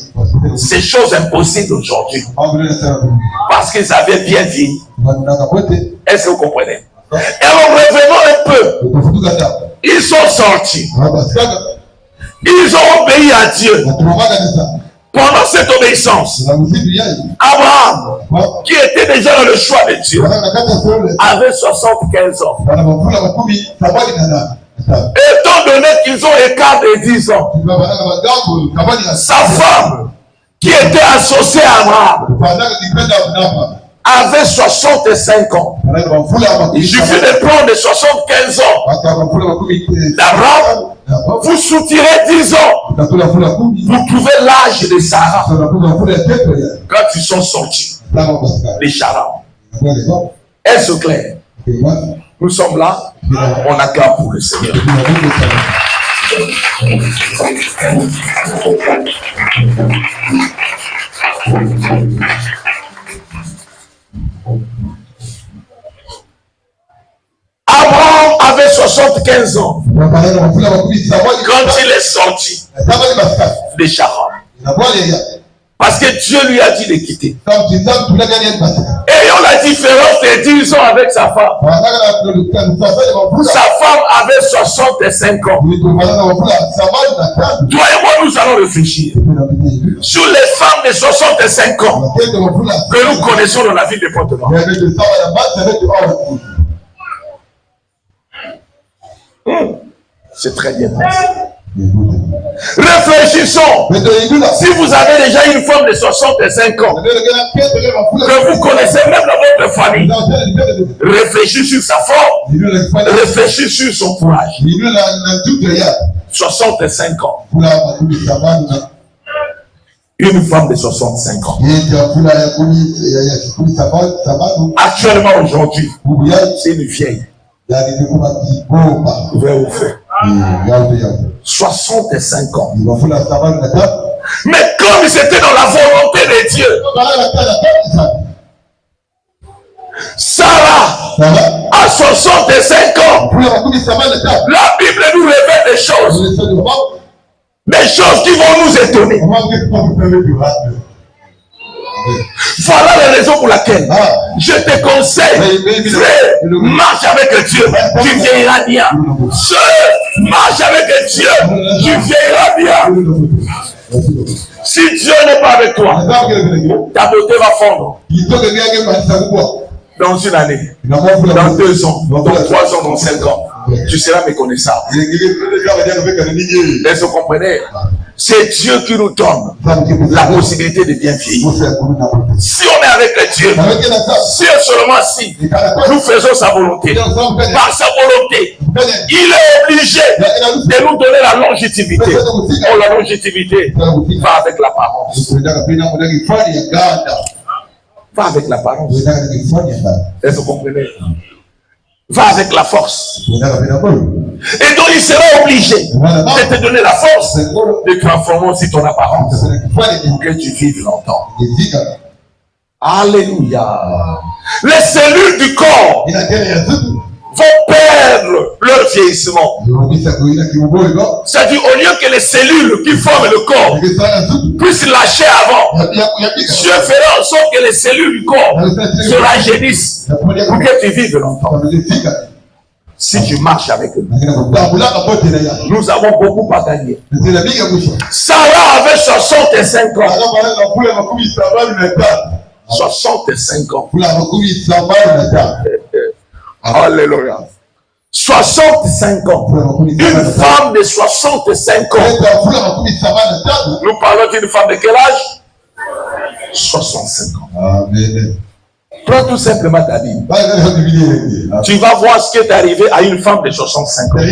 ces choses impossibles aujourd'hui. Parce qu'ils avaient bien vieilli. Est-ce que vous comprenez? Et alors revenons un peu. Ils sont sortis. Ils ont obéi à Dieu. Pendant cette obéissance, Abraham, qui était déjà dans le choix de Dieu, avait 75 ans. Étant donné qu'ils ont écart de 10 ans, sa femme, qui était associée à Abraham, avait 65 ans. Il suffit de prendre 75 ans d'Abraham, vous soutirez 10 ans. Vous trouvez l'âge de Sarah quand ils sont sortis les Charans. Est-ce clair? Nous sommes là, on acclame pour le Seigneur. Abraham avait 75 ans quand il est sorti des Charans. Parce que Dieu lui a dit de quitter. Ayant la différence de 10 ans avec sa femme. Sa femme avait 65 ans. Toi et moi, nous allons réfléchir sur les femmes de 65 ans que nous connaissons dans la ville de Port-de-Mort. C'est très bien pensé. Réfléchissons. Si vous avez déjà une femme de 65 ans que vous connaissez même dans votre famille, réfléchissez sur sa forme, réfléchissez sur son courage. 65 ans. Une femme de 65 ans. Actuellement, aujourd'hui, c'est une vieille. Ouvert au fait. 65 ans. Mais comme c'était dans la volonté de Dieu, Sarah a 65 ans. La Bible nous révèle des choses qui vont nous étonner. Voilà la raison pour laquelle je te conseille, frère, marche avec Dieu, tu vieilliras bien. Sœur, marche avec Dieu, tu vieilliras bien. Si Dieu n'est pas avec toi, ta beauté va fondre. Dans une année, dans 2 ans, dans 3 ans, dans 5 ans, tu seras méconnaissable. Est-ce que vous comprenez? C'est Dieu qui nous donne la possibilité de bien vieillir. Si on est avec Dieu, si et seulement si nous faisons sa volonté, par sa volonté, il est obligé de nous donner la longévité. Oh, la longévité va avec l'apparence. Va avec l'apparence. Est-ce que vous comprenez? Va avec la force. Et donc il sera obligé de te donner la force de transformer aussi ton apparence pour que tu vives longtemps. Alléluia. Les cellules du corps vont perdre leur vieillissement. C'est-à-dire au lieu que les cellules qui forment le corps puissent lâcher avant, Dieu fera en sorte que les cellules du corps se rajeunissent pour que tu vives longtemps. Si tu marches avec eux, nous avons beaucoup à gagner. Sarah avait 65 ans. 65 ans. Alléluia. 65 ans. Une femme de 65 ans. Nous parlons d'une femme de quel âge? 65 ans. Amen. Prends tout simplement ta Bible. Tu vas voir ce qui est arrivé à une femme de 65 ans.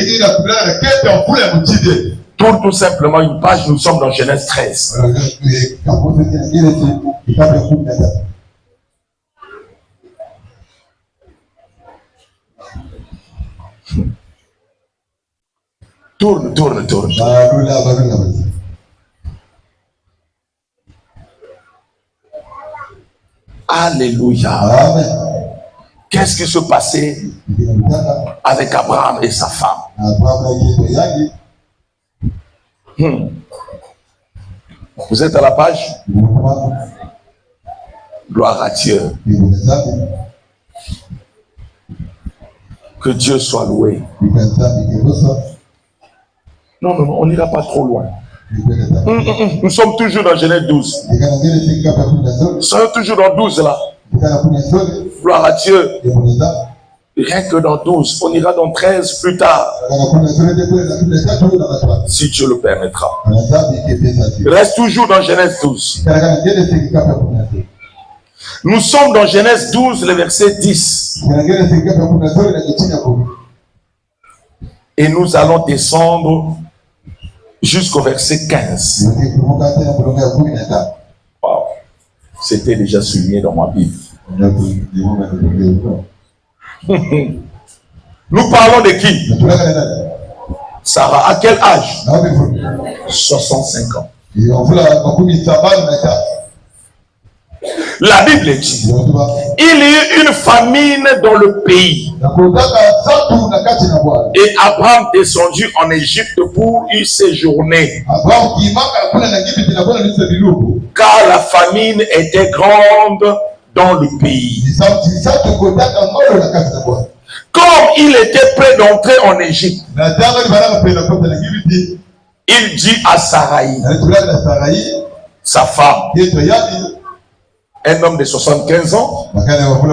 Tourne tout simplement une page, nous sommes dans Genèse 13. Tourne. Alléluia. Qu'est-ce qui se passait avec Abraham et sa femme? Vous êtes à la page? Gloire à Dieu. Que Dieu soit loué. Non, on n'ira pas trop loin. Nous sommes toujours dans Genèse 12. Nous sommes toujours dans 12 là. Gloire à Dieu. Rien que dans 12, on ira dans 13 plus tard. Si Dieu le permettra. Reste toujours dans Genèse 12. Nous sommes dans Genèse 12, le verset 10. Et nous allons descendre jusqu'au verset 15. Wow. C'était déjà souligné dans ma Bible. Nous parlons de qui? Sarah. À quel âge? 65 ans. La Bible dit, il y eut une famine dans le pays. Et Abraham descendit en Égypte pour y séjourner. Car la famine était grande dans le pays. Comme il était prêt d'entrer en Égypte, il dit à Sarai, sa femme, un homme de 75 ans,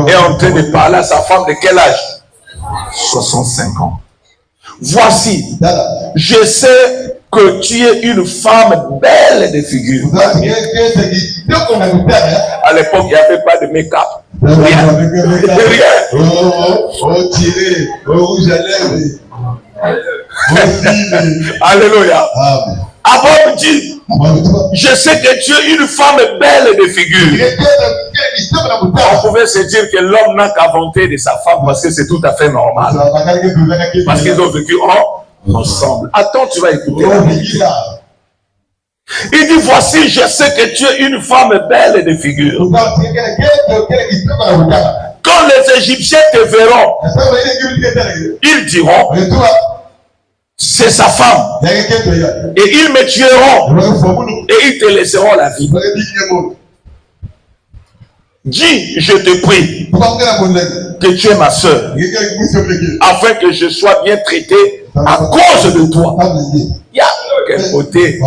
est en train de parler à sa femme de quel âge? 65 ans. Voici, je sais que tu es une femme belle de figure. À l'époque, il n'y avait pas de make-up. Rien. Alléluia. Abraham dit, je sais que tu es une femme belle de figure. On pouvait se dire que l'homme n'a qu'à vanter de sa femme parce que c'est tout à fait normal. Parce qu'ils ont vécu ensemble. Attends, tu vas écouter. Il dit, voici, je sais que tu es une femme belle de figure. Quand les Égyptiens te verront, ils diront, c'est sa femme. Et ils me tueront. Et ils te laisseront la vie. Dis, je te prie, que tu es ma soeur, afin que je sois bien traité à cause de toi. Quelle beauté.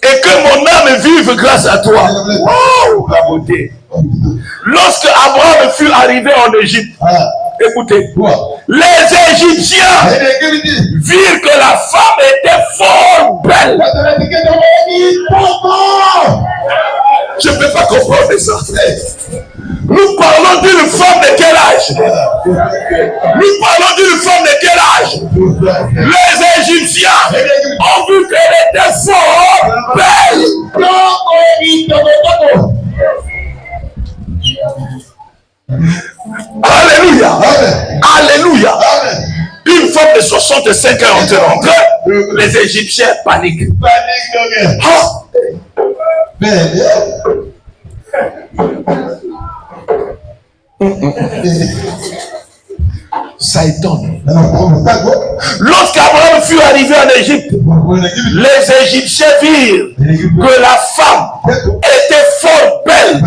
Et que mon âme vive grâce à toi. Wow, la beauté. Lorsque Abraham fut arrivé en Égypte, écoutez, les Égyptiens virent que la femme était fort belle. Je ne peux pas comprendre ça. Nous parlons d'une femme de quel âge? Nous parlons d'une femme de quel âge? Les Égyptiens ont vu qu'elle était fort belle. Alléluia. Alléluia. Une femme de 65 ans est rentrée. Les Égyptiens paniquent. Ça étonne. Lorsqu'Abraham fut arrivé en Égypte, les Égyptiens virent que la femme était fort belle.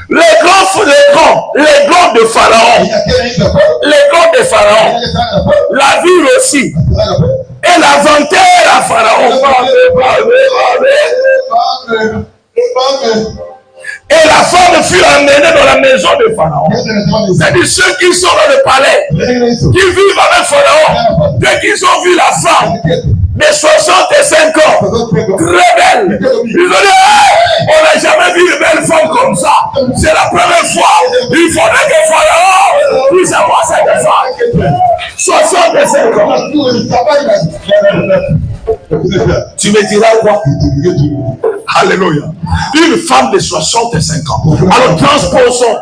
Les grands de Pharaon, la virent aussi. Et la vantèrent à Pharaon. Et la femme fut emmenée dans la maison de Pharaon. C'est-à-dire ceux qui sont dans le palais, qui vivent avec Pharaon, dès qu'ils ont vu la femme de 65 ans, très belle, ils ont dit, hey, on n'a jamais vu une belle femme comme ça. C'est la première fois. Il faudrait que Pharaon puisse avoir cette femme. 65 ans. Tu me diras quoi? Alléluia. Une femme de 65 ans. Alors transposons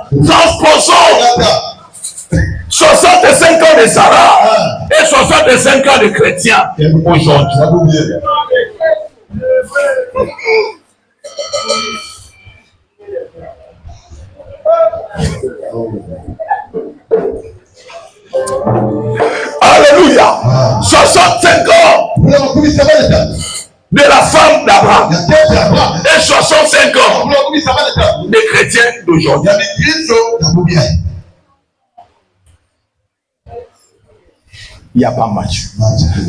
65 ans de Sarah et 65 ans de chrétiens aujourd'hui. Alléluia. 65 ans de la femme d'Abraham et 65 ans des chrétiens d'aujourd'hui. Il n'y a pas match.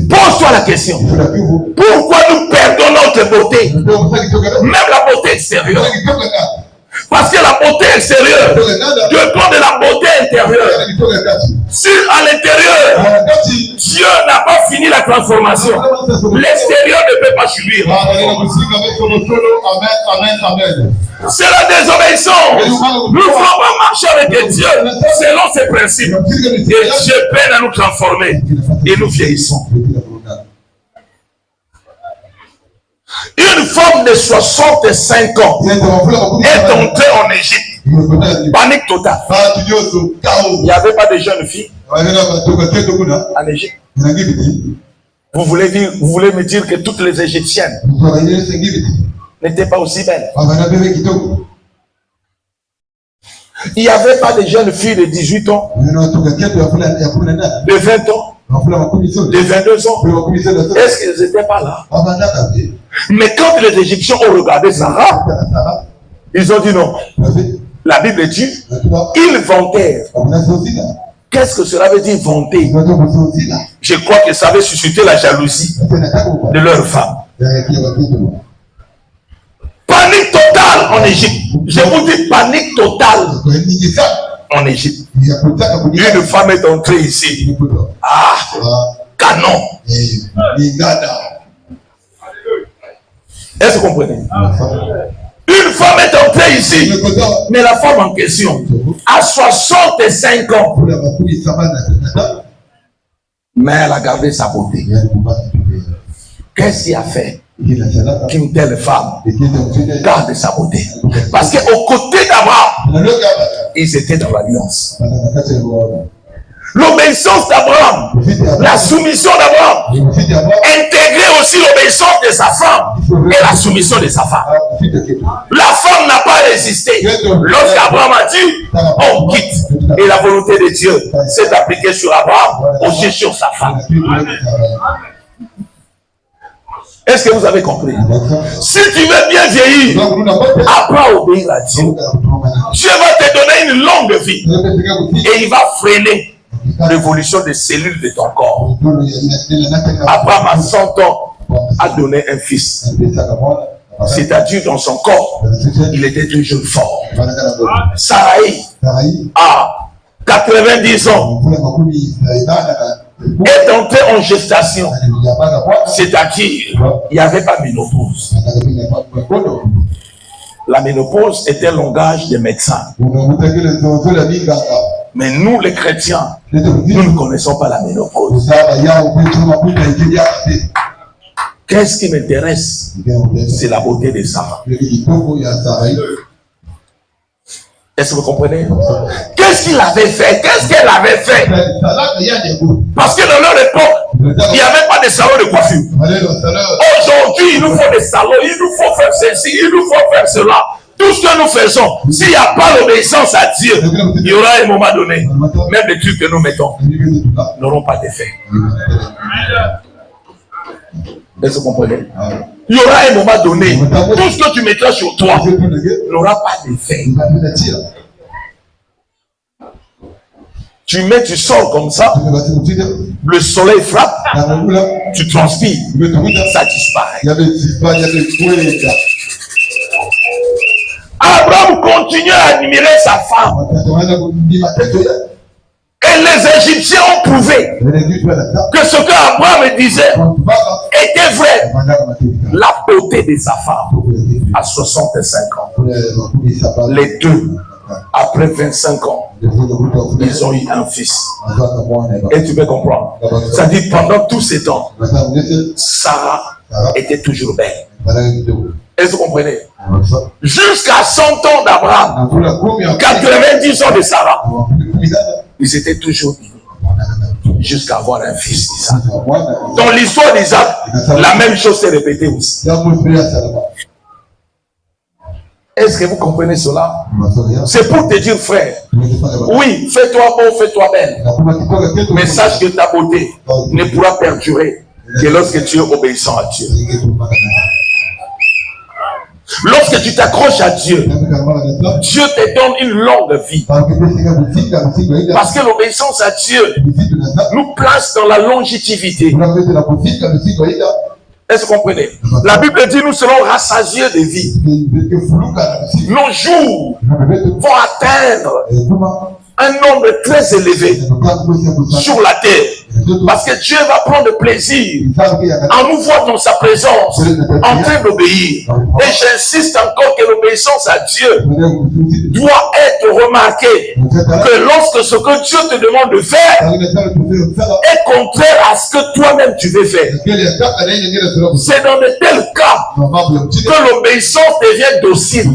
Pose-toi la question. Pourquoi nous perdons notre beauté? Même la beauté extérieure. Parce que la beauté extérieure dépend de la beauté intérieure. Si à l'intérieur, Dieu n'a pas fini la transformation, l'extérieur ne peut pas subir. C'est la désobéissance. Nous ne voulons pas marcher avec Dieu selon ses principes. Et Dieu peine à nous transformer. Et nous vieillissons. Une femme de 65 ans est entrée en Égypte. Panique totale. Il n'y avait pas de jeunes filles en Égypte. Vous voulez me dire que toutes les Égyptiennes n'étaient pas aussi belles? Il n'y avait pas de jeunes filles de 18 ans, de 20 ans, de 22 ans. Est-ce qu'ils n'étaient pas là? Mais quand les Égyptiens ont regardé Sarah, ils ont dit non. La Bible dit, ils vantèrent. Qu'est-ce que cela veut dire vanter? Je crois que ça avait suscité la jalousie de leur femme. Panique totale en Égypte. Je vous dis panique totale en Égypte. Une femme est entrée ici. Ah, canon. Est-ce que vous comprenez? Une femme est entrée ici, mais la femme en question a 65 ans. Mais elle a gardé sa beauté. Qu'est-ce qu'il a fait qu'une telle femme garde sa beauté? Parce qu'au côté d'Abraham, ils étaient dans l'alliance. L'obéissance d'Abraham, la soumission d'Abraham, intégrait aussi l'obéissance de sa femme et la soumission de sa femme. La femme n'a pas résisté. Lorsqu'Abraham a dit, on quitte. Et la volonté de Dieu s'est appliquée sur Abraham, aussi sur sa femme. Est-ce que vous avez compris? Si tu veux bien vieillir, apprends à obéir à Dieu. Dieu va te donner une longue vie et il va freiner l'évolution des cellules de ton corps. Abraham à 100 ans a donné un fils. C'est-à-dire dans son corps, il était toujours fort. Sarai à 90 ans est entré en gestation. C'est-à-dire, il n'y avait pas de ménopause. La ménopause était un langage des médecins. Mais nous, les chrétiens, nous ne connaissons pas la ménopause. Qu'est-ce qui m'intéresse? C'est la beauté de Sarah. Est-ce que vous comprenez? Qu'est-ce qu'il avait fait? Qu'est-ce qu'elle avait fait? Parce que dans leur époque, il n'y avait pas de salon de coiffure. Aujourd'hui, il nous faut des salons, il nous faut faire ceci, il nous faut faire cela. Tout ce que nous faisons, s'il n'y a pas l'obéissance à Dieu, il y aura un moment donné, même les trucs que nous mettons n'auront pas d'effet. Est-ce que vous comprenez? Il y aura un moment donné, tout ce que tu mettras sur toi n'aura pas d'effet. Tu mets, tu sors comme ça, le soleil frappe, tu transpires, ça disparaît. Abraham continue à admirer sa femme. Et les Égyptiens ont prouvé que ce qu'Abraham disait était vrai. La beauté de sa femme à 65 ans. Les deux, après 25 ans, ils ont eu un fils. Et tu peux comprendre. Ça dit pendant tous ces temps, Sarah était toujours belle. Est-ce que vous comprenez? Jusqu'à 100 ans d'Abraham, 90 ans de Sarah, ils étaient toujours unis jusqu'à avoir un fils d'Isaac. Dans l'histoire d'Isaac, la même chose s'est répétée aussi. Est-ce que vous comprenez cela? C'est pour te dire, frère, oui, fais-toi beau, fais-toi belle, mais sache que ta beauté ne pourra perdurer que lorsque tu es obéissant à Dieu. Lorsque tu t'accroches à Dieu, Dieu te donne une longue vie. Parce que l'obéissance à Dieu nous place dans la longévité. Est-ce que vous comprenez? La Bible dit nous serons rassasiés de vie. Nos jours vont atteindre un nombre très élevé sur la terre. Parce que Dieu va prendre plaisir en nous voir dans sa présence, en train d'obéir. Et j'insiste encore que l'obéissance à Dieu doit être remarquée. Que lorsque ce que Dieu te demande de faire est contraire à ce que toi-même tu veux faire. C'est dans de tels cas que l'obéissance devient docile.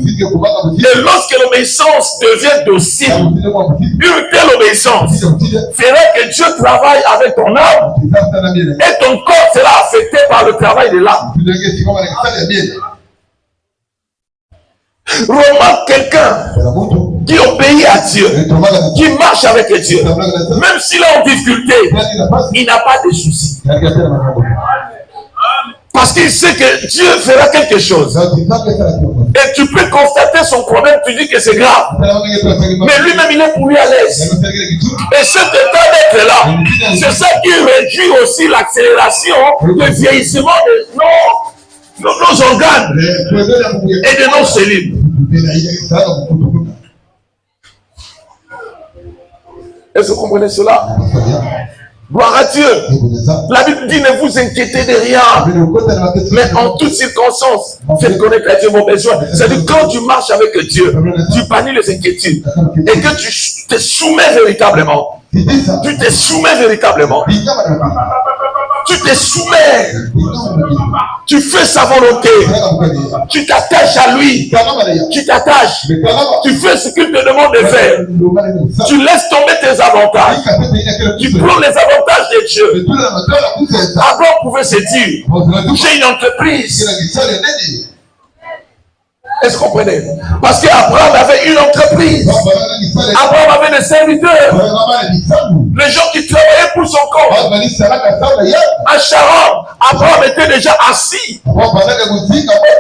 Et lorsque l'obéissance devient docile, une telle obéissance ferait que Dieu travaille avec ton âme et ton corps sera affecté par le travail de l'âme. Remarque quelqu'un qui obéit à Dieu, qui marche avec Dieu, même s'il est en difficulté, il n'a pas de soucis. Parce qu'il sait que Dieu fera quelque chose. Et tu peux constater son problème, tu dis que c'est grave. Mais lui-même, il est pour lui à l'aise. Et cet état d'être là, c'est ça qui réduit aussi l'accélération, le vieillissement de nos organes et de nos cellules. Est-ce que vous comprenez cela? Gloire à Dieu. La Bible dit ne vous inquiétez de rien, mais en toutes circonstances, faites connaître à Dieu vos besoins. C'est-à-dire quand tu marches avec Dieu, tu bannis les inquiétudes et que tu te soumets véritablement. Tu te soumets véritablement. Tu te soumets. Tu fais sa volonté. Tu t'attaches à lui. Tu t'attaches. Tu fais ce qu'il te demande de faire. Tu laisses tomber tes avantages. Tu prends les avantages de Dieu. Abraham pouvait se dire, j'ai une entreprise. Est-ce que vous comprenez? Parce qu'Abraham avait une entreprise. Abraham avait des serviteurs. Les gens qui travaillaient pour son compte. À Charan, Abraham était déjà assis.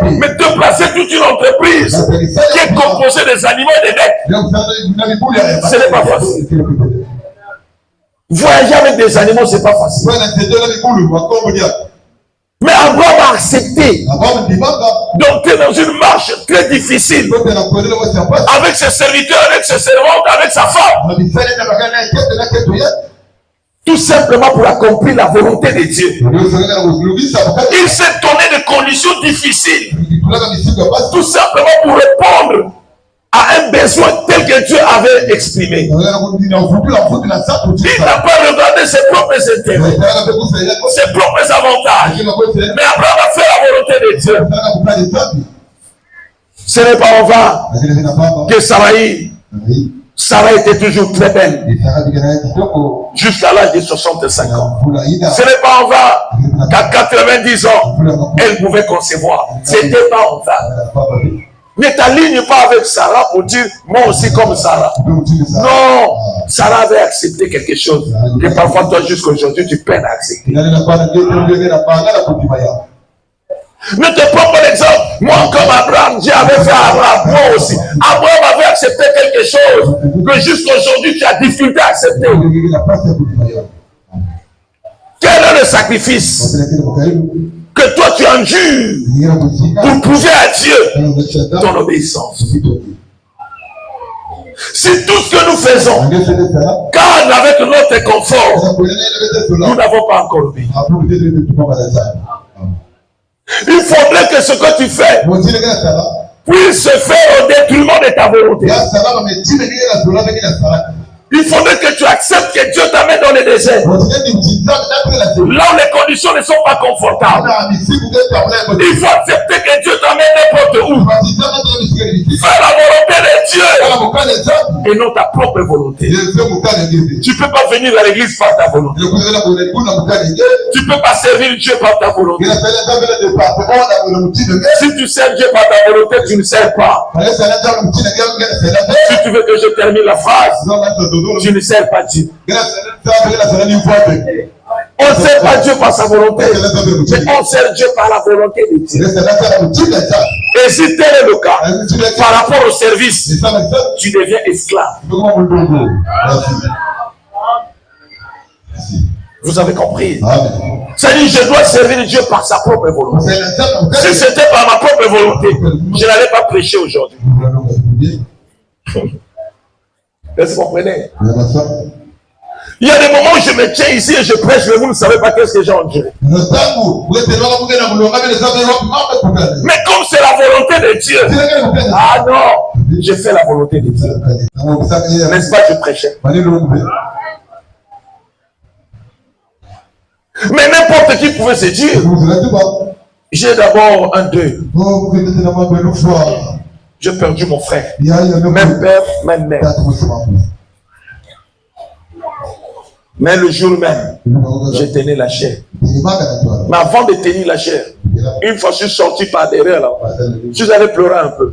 Mais de placer toute une entreprise qui est composée des animaux et des bêtes, ce n'est pas facile. Voyager avec des animaux, ce n'est pas facile. Mais Abraham a accepté d'entrer dans une marche très difficile avec ses serviteurs, avec ses servantes, avec sa femme. Tout simplement pour accomplir la volonté de Dieu. Il s'est donné des conditions difficiles. Tout simplement pour répondre à un besoin tel que Dieu avait exprimé. Il n'a pas regardé ses propres intérêts, ses propres avantages. Mais Abraham a fait la volonté de Dieu. Ce n'est pas en vain que Sarah était toujours très belle jusqu'à l'âge de 65 ans. Ce n'est pas en vain qu'à 90 ans, elle pouvait concevoir. Ce n'était pas en vain. Ne t'aligne pas avec Sarah pour dire moi aussi comme Sarah. Non, Sarah avait accepté quelque chose que parfois toi jusqu'à aujourd'hui tu peines à accepter. Ne te prends pas l'exemple. Moi comme Abraham, Dieu avait fait à Abraham, moi aussi. Abraham avait accepté quelque chose que jusqu'à aujourd'hui tu as difficulté à accepter. Quel est le sacrifice que toi tu endures pour prouver à Dieu ton obéissance? Si tout ce que nous faisons cadre avec notre confort, nous n'avons pas encore obéi. Il faudrait que ce que tu fais puisse se faire au détriment de ta volonté. Il faudrait que tu acceptes que Dieu t'amène dans le désert. Là où les conditions ne sont pas confortables. Il faut accepter que Dieu t'amène n'importe où. Fais la volonté de Dieu et non ta propre volonté. Tu ne peux pas venir à l'église par ta volonté. Tu ne peux pas servir Dieu par ta volonté. Si tu sers Dieu par ta volonté, tu ne sers pas. Si tu veux que je termine la phrase, tu ne sers pas Dieu. On ne sert pas Dieu par sa volonté, mais on sert Dieu par la volonté de Dieu. Et si tel est le cas, par rapport au service, tu deviens esclave. Vous avez compris? Ça dit, je dois servir Dieu par sa propre volonté. Si c'était par ma propre volonté, je n'allais pas prêcher aujourd'hui. Est-ce que vous comprenez? Il y a des moments où je me tiens ici et je prêche, mais vous ne savez pas qu'est-ce que j'ai enduré. Mais comme c'est la volonté de Dieu, ah non, je fais la volonté de Dieu. N'est-ce pas, je prêchais. Mais n'importe qui pouvait se dire, j'ai d'abord un deuil. J'ai perdu mon frère, même père, même mère. Mais le jour même, j'ai tenu la chair. Mais avant de tenir la chair, une fois je suis sorti par derrière là, je suis allé pleurer un peu.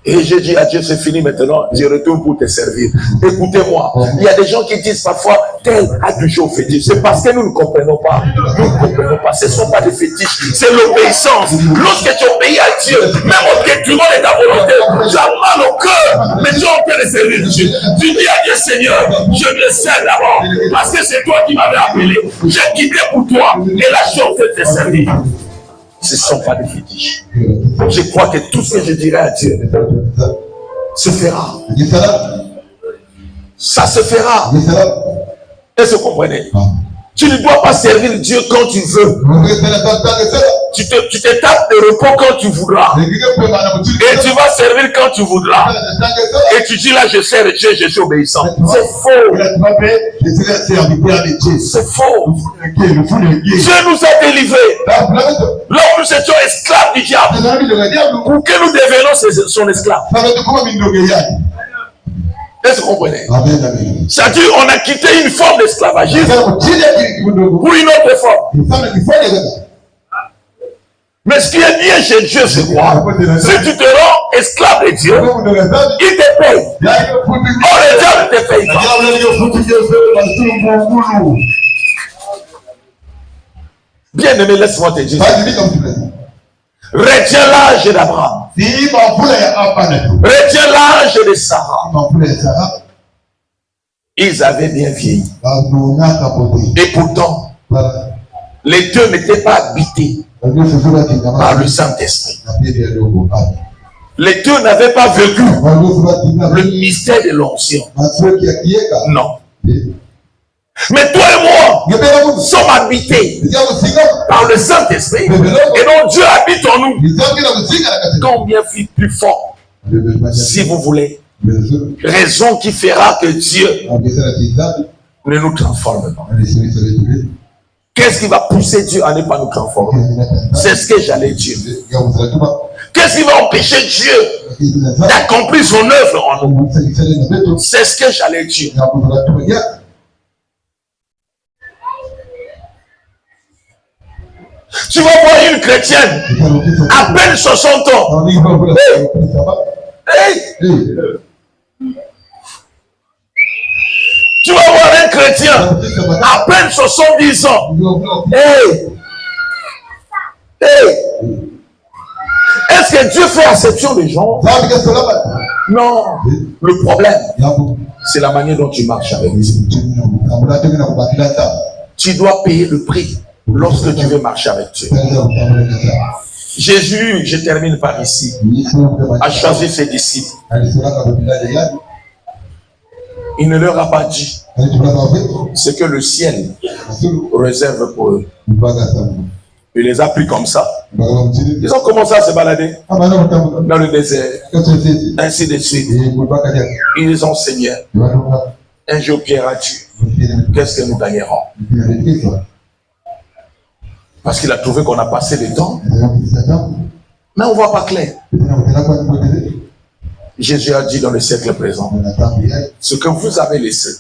Et j'ai dit à Dieu, c'est fini maintenant, je retourne pour te servir. Écoutez-moi, il y a des gens qui disent parfois, tel a toujours fétiche. C'est parce que nous ne comprenons pas. Nous ne comprenons pas. Ce ne sont pas des fétiches, c'est l'obéissance. Lorsque tu obéis à Dieu, même au détriment de ta volonté, tu as mal au cœur, mais tu es en train de servir Dieu. Tu dis à Dieu, Seigneur, je le sers d'abord, parce que c'est toi qui m'avais appelé. J'ai quitté pour toi, et là je suis en train de te servir. Ce ne sont pas des fétiches. Je crois que tout ce que je dirai à Dieu se fera. Ça se fera. Est-ce que vous comprenez? Tu ne dois pas servir Dieu quand tu veux. Tu te tapes de repos quand tu voudras. Et tu vas servir quand tu voudras. Et tu dis là, je sers Dieu, je suis obéissant. C'est faux. C'est faux. Dieu nous a délivrés. Là où nous étions esclaves du diable, pour que nous devenions son esclave. Est-ce que vous comprenez? C'est-à-dire on a quitté une forme d'esclavagisme pour une autre forme. Mais ce qui est bien chez Dieu, c'est quoi? Si tu te rends esclave de Dieu, il te paye. Or le diable ne te paye pas. Bien aimé, laisse-moi te dire. Retiens l'âge d'Abraham. Retiens l'âge de Sarah. Ils avaient bien vieilli. Et pourtant, les deux n'étaient pas habités par le Saint-Esprit. Les deux n'avaient pas vécu le mystère de l'onction. Non. Mais toi et moi sommes habités par le Saint-Esprit. Et donc Dieu habite en nous. Combien plus fort, si vous voulez, raison qui fera que Dieu ne nous transforme pas. Qu'est-ce qui va pousser Dieu à ne pas nous transformer? C'est ce que j'allais dire. Qu'est-ce qui va empêcher Dieu d'accomplir son œuvre en nous? C'est ce que j'allais dire. Tu vas voir une chrétienne à peine 60 ans. Tu vas voir un chrétien à peine 70 ans. Est-ce que Dieu fait exception des gens? Non. Le problème, c'est la manière dont tu marches avec Dieu. Tu dois payer le prix lorsque tu veux marcher avec Dieu. Jésus, je termine par ici, a choisi ses disciples. Il ne leur a pas dit ce que le ciel réserve pour eux. Il les a pris comme ça. Ils ont commencé à se balader dans le désert. Ainsi de suite. Ils ont Seigneur. Un jour Pierre a dit, qu'est-ce que nous gagnerons? Parce qu'il a trouvé qu'on a passé le temps. Mais on ne voit pas clair. Jésus a dit dans le siècle présent, ce que vous avez laissé,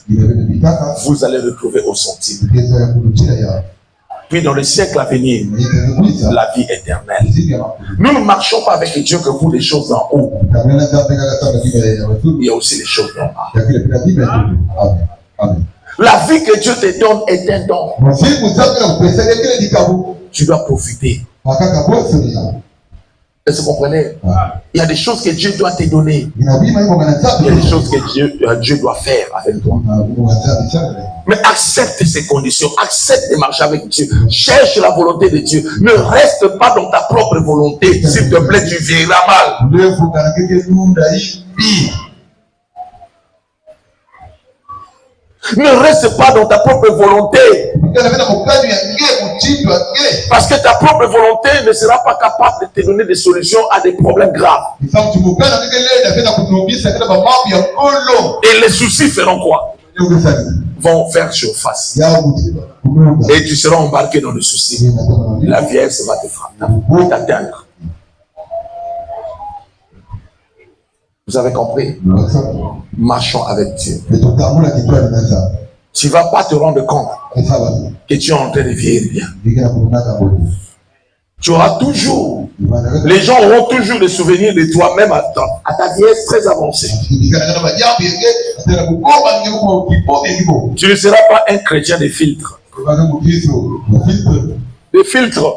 vous allez retrouver au centime. Puis dans le siècle à venir, la vie éternelle. Nous ne marchons pas avec Dieu que pour les choses en haut. Il y a aussi les choses en bas. La vie que Dieu te donne est un don. Tu dois profiter. Est-ce que vous comprenez? Il y a des choses que Dieu doit te donner. Il y a des choses que Dieu doit faire avec toi. Mais accepte ces conditions. Accepte de marcher avec Dieu. Cherche la volonté de Dieu. Ne reste pas dans ta propre volonté. S'il te plaît, tu vieilliras mal. Ne reste pas dans ta propre volonté. Parce que ta propre volonté ne sera pas capable de te donner des solutions à des problèmes graves. Et les soucis feront quoi? Vont faire surface. Et tu seras embarqué dans le souci. La vieillesse va te frapper, t'atteindre. Vous avez compris? Marchons avec Dieu. Tu ne vas pas te rendre compte que tu es en train de vieillir bien. Tu auras toujours, les gens auront toujours des souvenirs de toi, même à ta vieillesse très avancée. Tu ne seras pas un chrétien de filtre. Des filtres.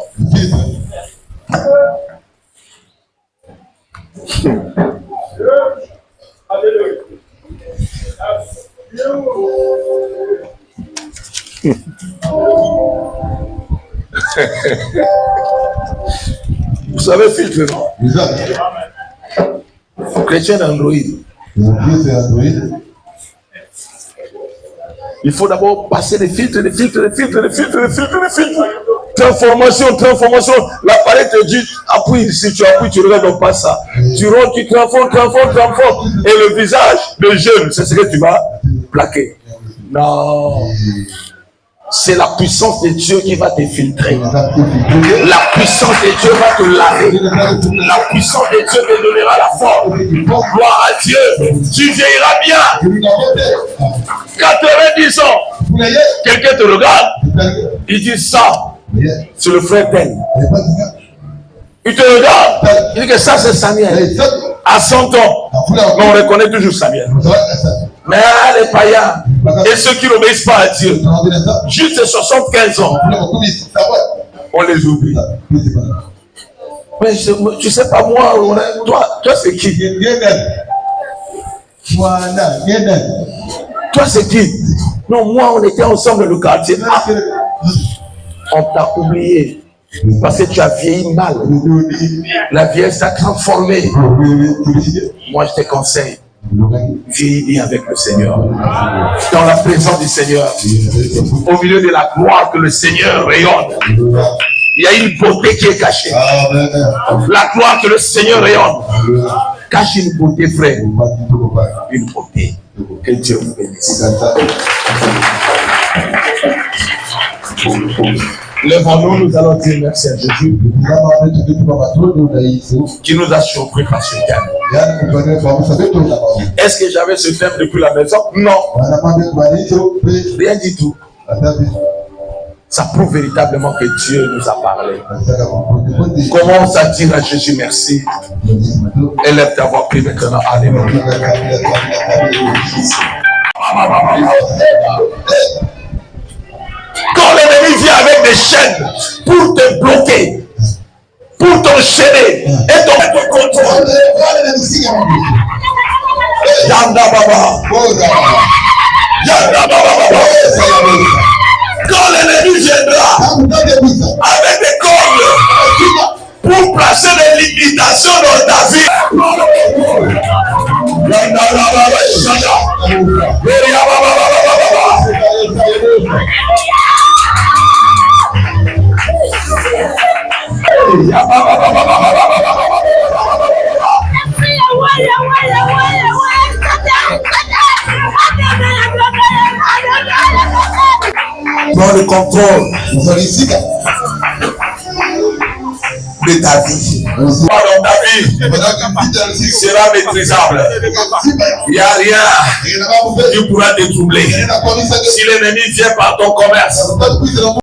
Vous savez, filtre, non? Chrétien d'Android. Il faut d'abord passer des filtres, des filtres, des filtres, des filtres, des filtres, des filtres. Transformation, transformation. L'appareil te dit, appuie, si tu appuies, tu regardes pas ça. Tu rentres, tu transformes, transformes, transformes. Et le visage de jeune, c'est ce que tu vas plaquer. Non. C'est la puissance de Dieu qui va te filtrer. La puissance de Dieu va te laver. La puissance de Dieu te donnera la forme. Gloire à Dieu. Tu vieilliras bien. 90 ans. Quelqu'un te regarde. Il dit ça. C'est le frère tel. Il te regarde. Il dit que ça c'est Samuel. À 100 ans. Mais on reconnaît toujours Samuel. Mais les païens et ceux qui n'obéissent pas à Dieu, juste 75 ans, on les oublie. Mais tu sais pas moi, toi c'est qui? Toi c'est qui? Non, moi on était ensemble dans le quartier. Ah, on t'a oublié. Parce que tu as vieilli mal. La vieillesse t'a transformé. Moi je te conseille. Vieillis avec le Seigneur, dans la présence du Seigneur, au milieu de la gloire que le Seigneur rayonne. Il y a une beauté qui est cachée. La gloire que le Seigneur rayonne cache une beauté, frère. Une beauté. Que Dieu vous bénisse. Lèvons-nous, nous allons dire merci à Jésus qui nous a surpris par ce thème. Est-ce que j'avais ce thème depuis la maison? Non. Rien du tout. Ça prouve véritablement que Dieu nous a parlé. Commence à dire à Jésus merci. Élève ta voix, prie maintenant. Alléluia. Quand l'ennemi vient avec des chaînes pour te bloquer, pour t'enchaîner et te mettre contre toi. Yanda Baba. Yanda Baba. Quand l'ennemi viendra avec des cordes pour placer des limitations dans ta vie. Yanda Baba. Prends le contrôle de ta vie. Dans ta vie sera maîtrisable. Il n'y a rien qui pourra te troubler. Si l'ennemi vient par ton commerce,